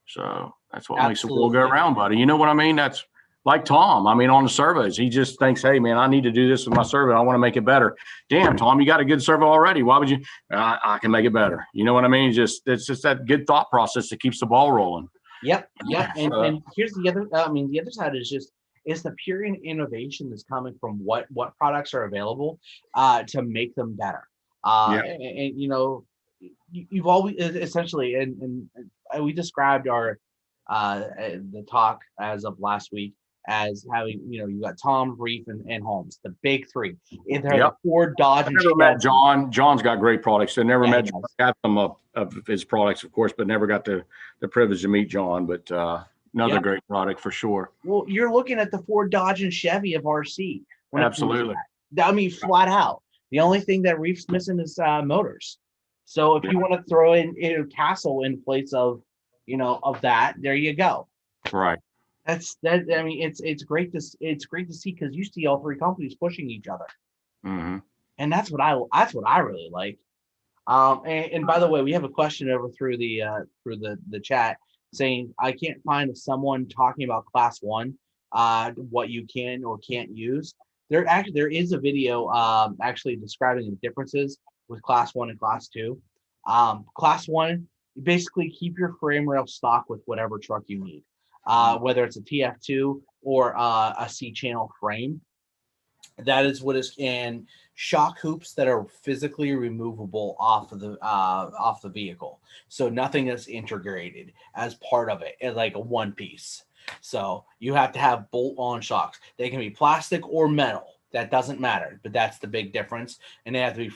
So that's what makes the world go around, buddy. You know what I mean? That's like Tom. I mean, on the servos, he just thinks, hey, man, I need to do this with my servo. I want to make it better. Damn, Tom, you got a good servo already. Why would you? I can make it better. You know what I mean? It's just that good thought process that keeps the ball rolling. Yep. And here's the other. The other side is the pure innovation that's coming from what products are available to make them better. And you've always essentially, and we described our the talk as of last week as having, you got Tom, Reef, and Holmes, the big three. And they're the Ford, Dodge, and never met John. John's got great products. I never met John. Got some of his products, of course, but never got the privilege to meet John. But another great product for sure. Well, you're looking at the Ford, Dodge, and Chevy of RC. Absolutely. I mean, flat out. The only thing that Reef's missing is motors. So if you want to throw in a Castle in place of, of that, there you go. Right. That's that. I mean, it's great to see, because you see all three companies pushing each other, and that's what I really like. And by the way, we have a question over through the chat saying, I can't find someone talking about Class 1, what you can or can't use. There is a video actually describing the differences with Class 1 and Class 2. Class 1, you basically keep your frame rail stock with whatever truck you need, whether it's a TF2 or a C-channel frame. That is what is, and shock hoops that are physically removable off the vehicle, so nothing is integrated as part of it, as like a one piece. So you have to have bolt-on shocks. They can be plastic or metal. That doesn't matter, but that's the big difference. And they have to be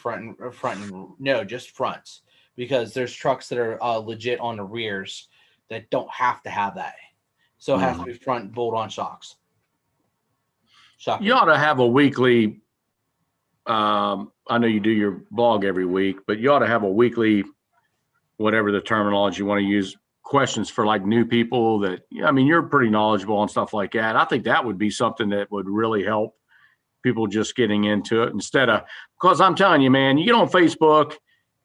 just fronts, because there's trucks that are legit on the rears that don't have to have that. So it has to be front bolt-on shocks. You ought to have a weekly, I know you do your blog every week, but you ought to have a weekly, whatever the terminology you want to use, questions for like new people that, you're pretty knowledgeable on stuff like that. I think that would be something that would really help people just getting into it, instead of, because I'm telling you, man, you get on Facebook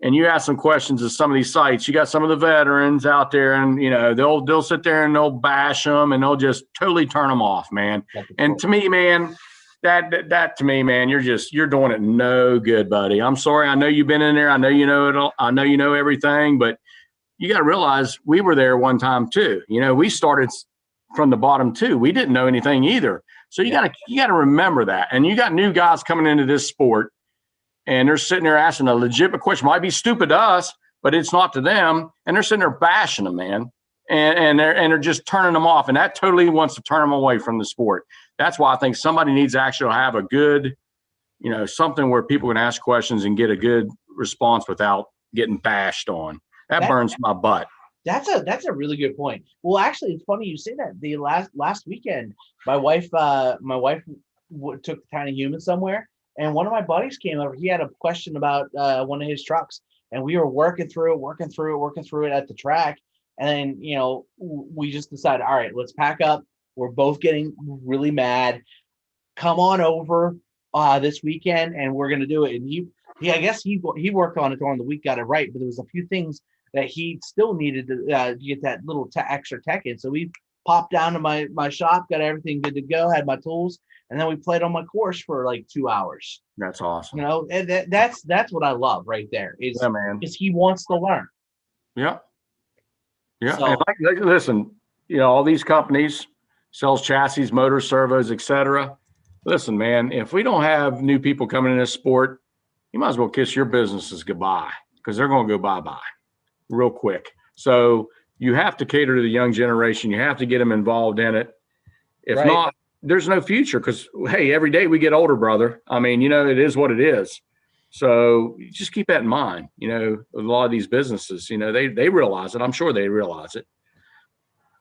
and you ask some questions at some of these sites, you got some of the veterans out there, and they'll sit there and they'll bash them and they'll just totally turn them off, man. And to me, man, that to me, man, you're doing it no good, buddy. I'm sorry. I know you've been in there. I know you know it all. I know you know everything, but you got to realize we were there one time too. We started from the bottom too. We didn't know anything either. So you got to remember that. And you got new guys coming into this sport, and they're sitting there asking a legitimate question. Might be stupid to us, but it's not to them. And they're sitting there bashing them, man. And they're just turning them off. And that totally wants to turn them away from the sport. That's why I think somebody needs to actually have a good, something where people can ask questions and get a good response without getting bashed on. That burns my butt. That's a really good point. Well, actually, it's funny you say that. The last weekend, my wife took Tiny Human somewhere, and one of my buddies came over. He had a question about one of his trucks, and we were working through it at the track. And then, we just decided, all right, let's pack up. We're both getting really mad. Come on over this weekend, and we're gonna do it. And I guess he worked on it during the week, got it right, but there was a few things that he still needed to get that little extra tech in. So we popped down to my shop, got everything good to go, had my tools, and then we played on my course for like 2 hours. That's awesome. And that's what I love right there. Is he wants to learn. Yeah. Yeah. So, and listen, all these companies sells chassis, motors, servos, etc. Listen, man, if we don't have new people coming in this sport, you might as well kiss your businesses goodbye, because they're going to go bye-bye real quick. So you have to cater to the young generation. You have to get them involved in it. If Right. not, there's no future because, hey, every day we get older, brother. I mean, it is what it is. So just keep that in mind. A lot of these businesses, they realize it. I'm sure they realize it.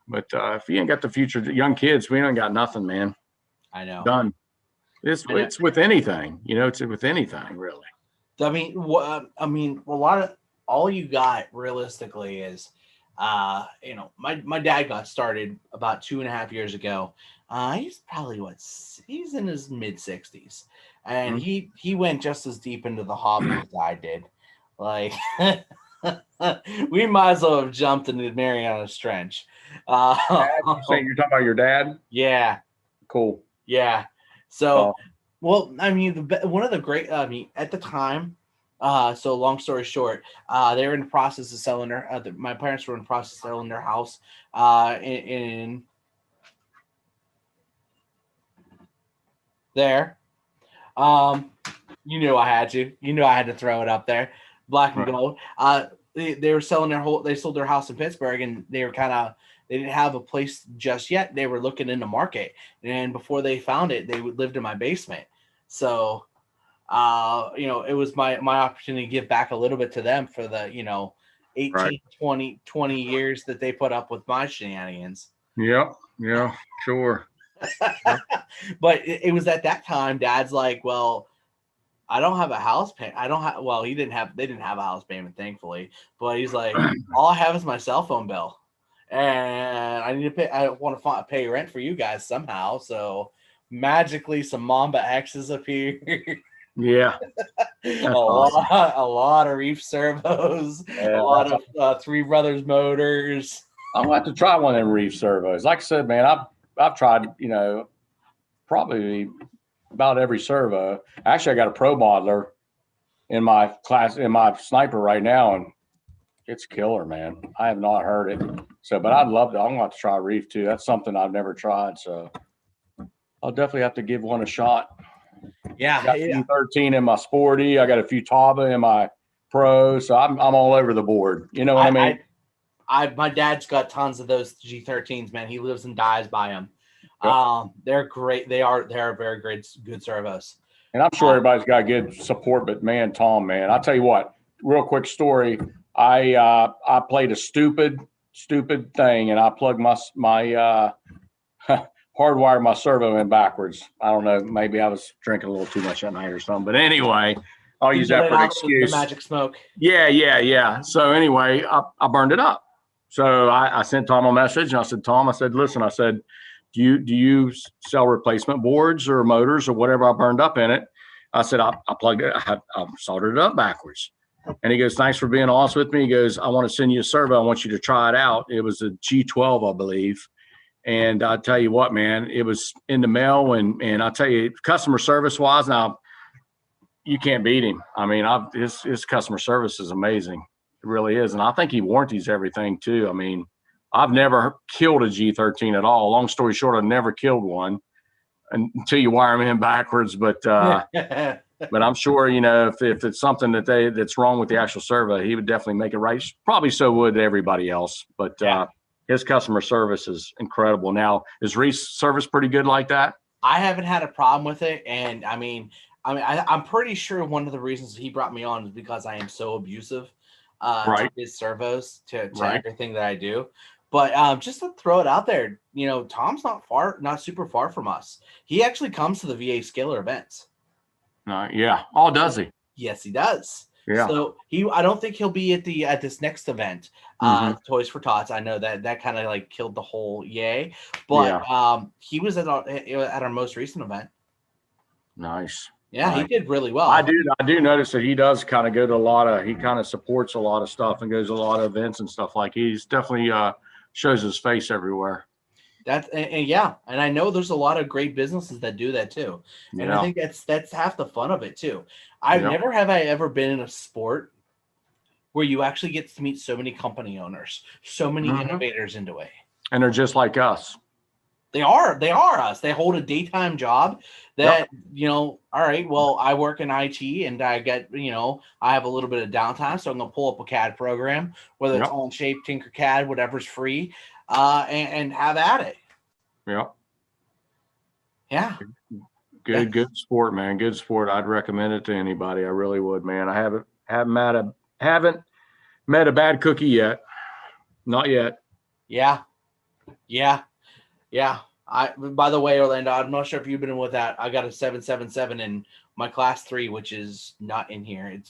But if you ain't got the future, young kids, we ain't got nothing, man. I know. Done. It's with anything, it's with anything, really. I mean, a lot of all you got realistically is, my dad got started about 2.5 years ago. He's probably he's in his mid-60s, and he went just as deep into the hobby as I did. Like, we might as well have jumped into Mariana's Trench. You're talking about your dad? Yeah. Cool. Yeah. So, well, I mean, one of the great, at the time, so long story short, they were in the process of selling my parents were in the process of selling their house, in there. I had to throw it up there. Black and gold. They were selling they sold their house in Pittsburgh, and they didn't have a place just yet. They were looking in the market, and before they found it, they lived in my basement. So, it was my opportunity to give back a little bit to them for the, 18, 20 years that they put up with my shenanigans. Yep. Yeah, sure. But it was at that time, Dad's like, well, I don't have a house payment. They didn't have a house payment, thankfully, but he's like, all I have is my cell phone bill, and I want to pay rent for you guys somehow. So magically some Mamba X's appear. Yeah. a lot of reef servos, a lot of Three Brothers motors. I'm going to have to try one of them reef servos. Like I said, man, I've tried, probably about every servo. Actually, I got a pro modeler in my sniper right now, and it's killer, man. I have not heard it. So, but I'd love to. I'm going to have to try reef too. That's something I've never tried. So I'll definitely have to give one a shot. Yeah. I got a 13 in my Sporty. I got a few Taba in my Pro. So I'm all over the board. You know what I mean? My dad's got tons of those G13s, man. He lives and dies by them. Yep. They're great. They are very great, good servos. And I'm sure everybody's got good support, but man, Tom, man, I'll tell you what, real quick story. I played a stupid thing, and I plugged my hardwired my servo in backwards. I don't know. Maybe I was drinking a little too much that night or something. But anyway, I'll use that for an excuse. The magic smoke. Yeah. So anyway, I burned it up. So I sent Tom a message, and I said, Tom, listen, do you sell replacement boards or motors or whatever I burned up in it? I said, I plugged it. I soldered it up backwards. And he goes, thanks for being honest with me. He goes, I want to send you a servo. I want you to try it out. It was a G12, I believe. And I tell you what, man, it was in the mail. And I tell you, customer service wise, now you can't beat him. I mean, his customer service is amazing. It really is. And I think he warranties everything too. I mean, I've never killed a G13 at all. Long story short, I've never killed one until you wire them in backwards. But but I'm sure, if it's something that's wrong with the actual servo, he would definitely make it right. Probably so would everybody else. But his customer service is incredible. Now, is Reese service pretty good like that? I haven't had a problem with it. And I'm pretty sure one of the reasons he brought me on is because I am so abusive to his servos, to everything that I do. But just to throw it out there, Tom's not super far from us. He actually comes to the VA Scalar events. Yeah. Oh, does he? Yes, he does. Yeah. So I don't think he'll be at this next event, Toys for Todds. I know that kind of like killed the whole yay, but he was at our most recent event. Nice. Yeah, he did really well. I do notice that he does kind of go to he kind of supports a lot of stuff and goes to a lot of events and stuff. Like he's definitely shows his face everywhere. And I know there's a lot of great businesses that do that too. And I think that's half the fun of it too. Never have I ever been in a sport where you actually get to meet so many company owners, so many innovators into it. And they're just like us. They are us. They hold a daytime job that, all right, well, I work in IT and I get, I have a little bit of downtime. So I'm going to pull up a CAD program, whether it's Onshape, Tinkercad, whatever's free, and have at it. Yep. Yeah. Good sport, man. Good sport. I'd recommend it to anybody. I really would, man. I haven't met a bad cookie yet. Not yet. Yeah. By the way, Orlando, I'm not sure if you've been with that. I got a 777 in my class 3, which is not in here.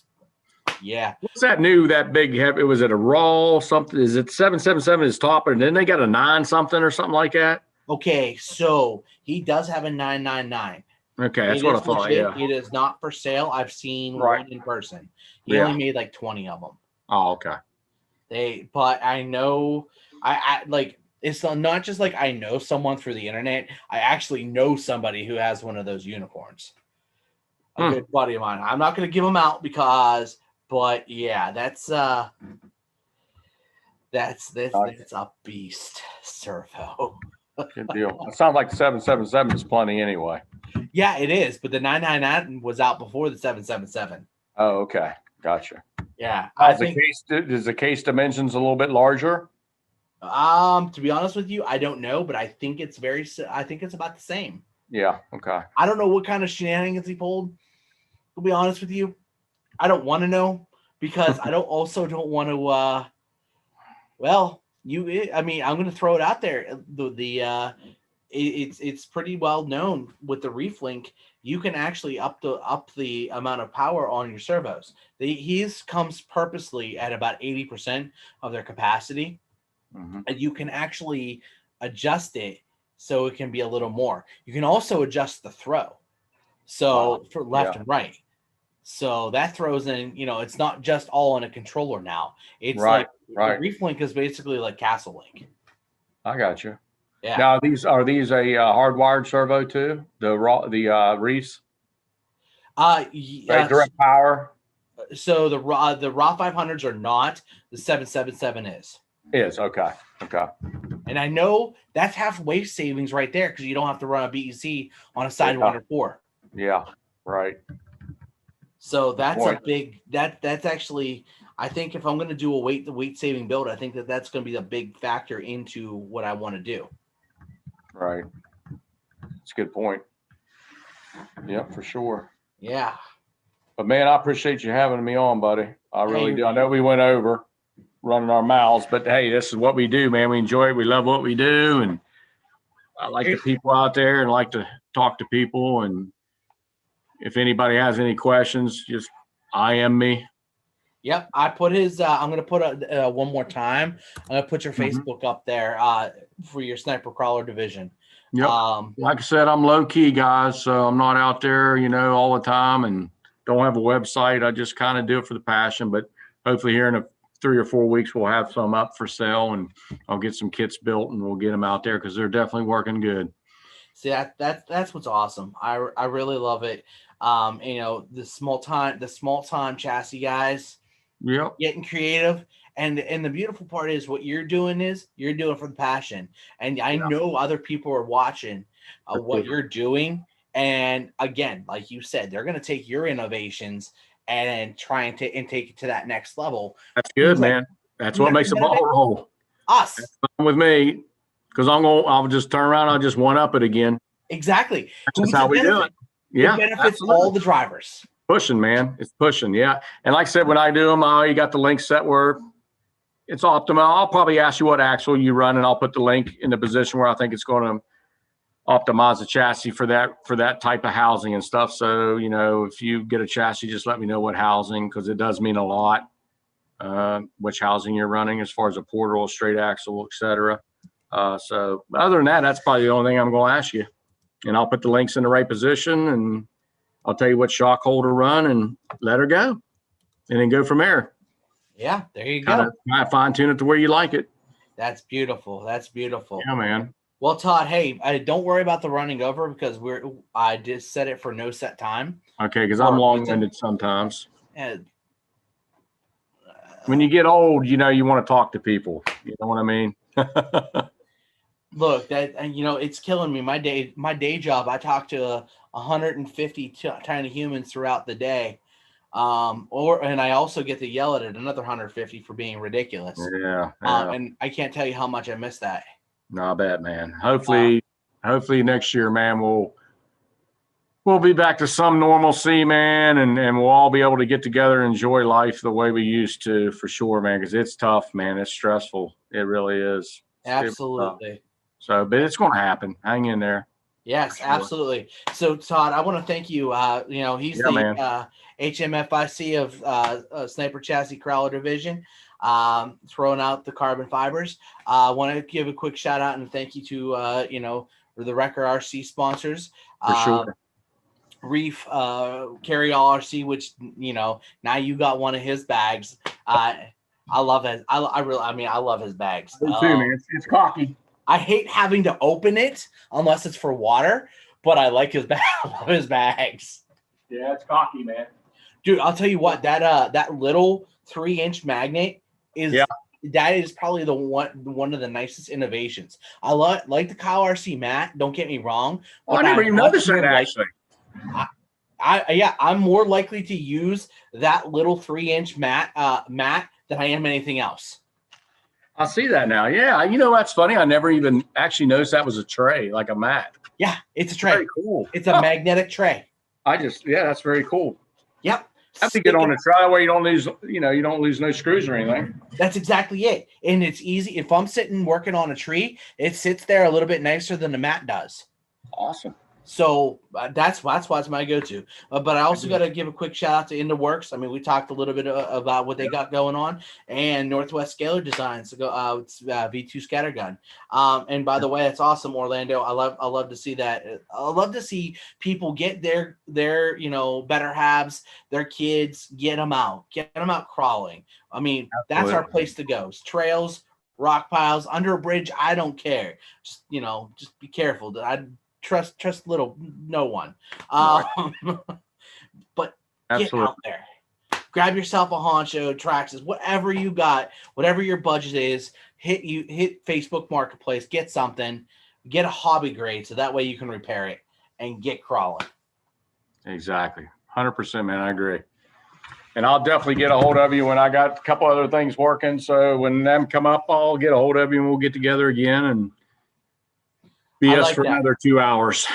What's that new, that big heavy? Was it a raw something? Is it 777 is top, and then they got a 9 something or something like that? Okay, so he does have a 999. Okay, that's what I thought. Legit. Yeah, it is not for sale. I've seen one in person. He only made like 20 of them. Oh, okay. But I know, I like. It's not just like I know someone through the internet. I actually know somebody who has one of those unicorns. A good buddy of mine. I'm not going to give them out but yeah, that's a beast servo. Good deal. It sounds like the 777 is plenty anyway. Yeah, it is. But the 999 was out before the 777. Oh, okay. Gotcha. Yeah. Is the case dimensions a little bit larger? To be honest with you, I don't know, but I think it's about the same. Yeah. Okay. I don't know what kind of shenanigans he pulled. To be honest with you, I don't want to know because I don't want to. I'm going to throw it out there. It's pretty well known with the Reef Link. You can actually up the amount of power on your servos. His comes purposely at about 80% of their capacity. Mm-hmm. And you can actually adjust it so it can be a little more. You can also adjust the throw. So for left and right. So that throws in, it's not just all in a controller now. It's the Reef Link is basically like Castle Link. I got you. Yeah. Now are these a hardwired servo too? The Reefs? Direct power. So the Raw 500s are not. The 777 is. Okay. And I know that's half weight savings right there because you don't have to run a BEC on a Sidewinder 4. Yeah, right. So that's a big that's actually, I think if I'm going to do the weight saving build, I think that's going to be a big factor into what I want to do. Right. That's a good point. Yeah, for sure. Yeah. But man, I appreciate you having me on, buddy. I really do. I know we went over running our mouths, but hey, this is what we do, man. We enjoy it. We love what we do. And I like the people out there and like to talk to people. And if anybody has any questions, just IM me. Yep. I put his, I'm going to put one more time. I'm going to put your Facebook up there for your sniper crawler division. Yep. Like I said, I'm low key, guys. So I'm not out there, all the time and don't have a website. I just kind of do it for the passion, but hopefully here in 3 or 4 weeks, we'll have some up for sale and I'll get some kits built and we'll get them out there because they're definitely working good. See, that's what's awesome. I really love it. The small time chassis guys, getting creative. And the beautiful part is what you're doing for the passion. And I know other people are watching what you're doing. And again, like you said, they're going to take your innovations and try and take it to that next level. That's good, man. That's what makes the ball roll. Us. That's with me, because I'll just turn around. I'll just one up it again. Exactly. That's how we do it. Yeah. It benefits all the drivers. Pushing, man. It's pushing. Yeah. And like I said, when I do them, I already got the link set where it's optimal. I'll probably ask you what axle you run, and I'll put the link in the position where I think it's going to optimize the chassis for that type of housing and stuff. So, if you get a chassis, just let me know what housing, because it does mean a lot, which housing you're running as far as a portal, straight axle, et cetera. So other than that, that's probably the only thing I'm going to ask you. And I'll put the links in the right position, and I'll tell you what shock holder run and let her go, and then go from there. Yeah, there you go. Fine tune it to where you like it. That's beautiful. Yeah, man. Well, Todd, hey, don't worry about the running over because I just set it for no set time. Okay, because I'm long-winded sometimes. And when you get old, you want to talk to people. You know what I mean? Look, that, and it's killing me. My day job, I talk to 150 tiny humans throughout the day. And I also get to yell at another 150 for being ridiculous. Yeah. And I can't tell you how much I miss that. No, I bet, man. Hopefully next year, man, we'll be back to some normalcy, man, and we'll all be able to get together and enjoy life the way we used to, for sure, man, because it's tough, man. It's stressful. It really is. Absolutely. But it's going to happen. Hang in there. Yes, sure. Absolutely. So, Todd, I want to thank you. He's the HMFIC of Sniper Chassis Crawler Division, throwing out the carbon fibers. I want to give a quick shout out and thank you to, the Wrecker RC sponsors. For sure. Reef Carry All RC, which now you got one of his bags. I love it. I love his bags. Me too, man. It's cocky. I hate having to open it unless it's for water, but I like his bag. I love his bags. Yeah, it's cocky, man. Dude, I'll tell you what, that little 3-inch magnet that is probably the one of the nicest innovations. I like the Kyle RC mat. Don't get me wrong. I never even noticed that actually. I'm more likely to use that little 3-inch mat than I am anything else. I see that now. Yeah, that's funny. I never even actually noticed that was a tray, like a mat. Yeah, it's a tray. Very cool. It's a magnetic tray. That's very cool. Yep. Have to get on a tray that way you don't lose, you don't lose no screws or anything. That's exactly it. And it's easy. If I'm sitting working on a tree, it sits there a little bit nicer than the mat does. Awesome. So that's why it's my go-to. But I also got to give a quick shout out to Into Works. I mean, we talked a little bit about what they got going on, and Northwest Scalar Designs. It's V2 Scattergun. And by the way, that's awesome, Orlando. I love to see that. I love to see people get their better halves, their kids, get them out crawling. I mean, That's our place to go. It's trails, rock piles, under a bridge. I don't care. Just be careful. Trust no one. But Absolutely. Get out there. Grab yourself a Honcho, Traxxas, whatever you got, whatever your budget is, hit Facebook Marketplace, get something, get a hobby grade so that way you can repair it and get crawling. Exactly. 100%, man. I agree. And I'll definitely get a hold of you when I got a couple other things working. So when them come up, I'll get a hold of you and we'll get together again and BS for another 2 hours.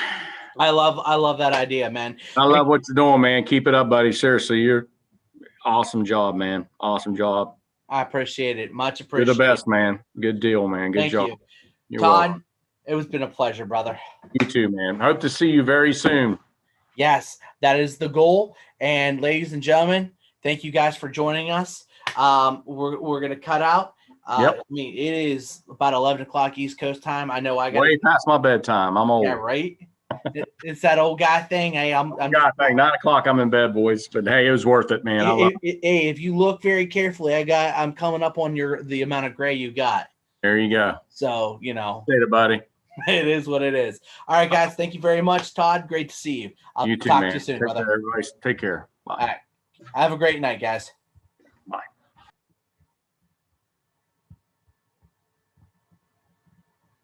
I love that idea, man. I love what you're doing, man. Keep it up, buddy. Seriously, you're awesome job, man. Awesome job. I appreciate it. Much appreciated. You're the best, man. Good deal, man. Good job. You're Todd, welcome. It has been a pleasure, brother. You too, man. Hope to see you very soon. Yes, that is the goal. And ladies and gentlemen, thank you guys for joining us. We're gonna cut out. Yep. I mean, it is about 11 o'clock East Coast time. I know I got way past my bedtime. I'm old. Yeah, right. It's that old guy thing. Hey, I'm 9 o'clock. I'm in bed, boys. But hey, it was worth it, man. If you look very carefully, I'm coming up on the amount of gray you got. There you go. So Say it, buddy. It is what it is. All right, guys. Thank you very much, Todd. Great to see you. I'll you too, talk man. to you soon, Take brother. care, everybody. Take care. Bye. All right. Have a great night, guys.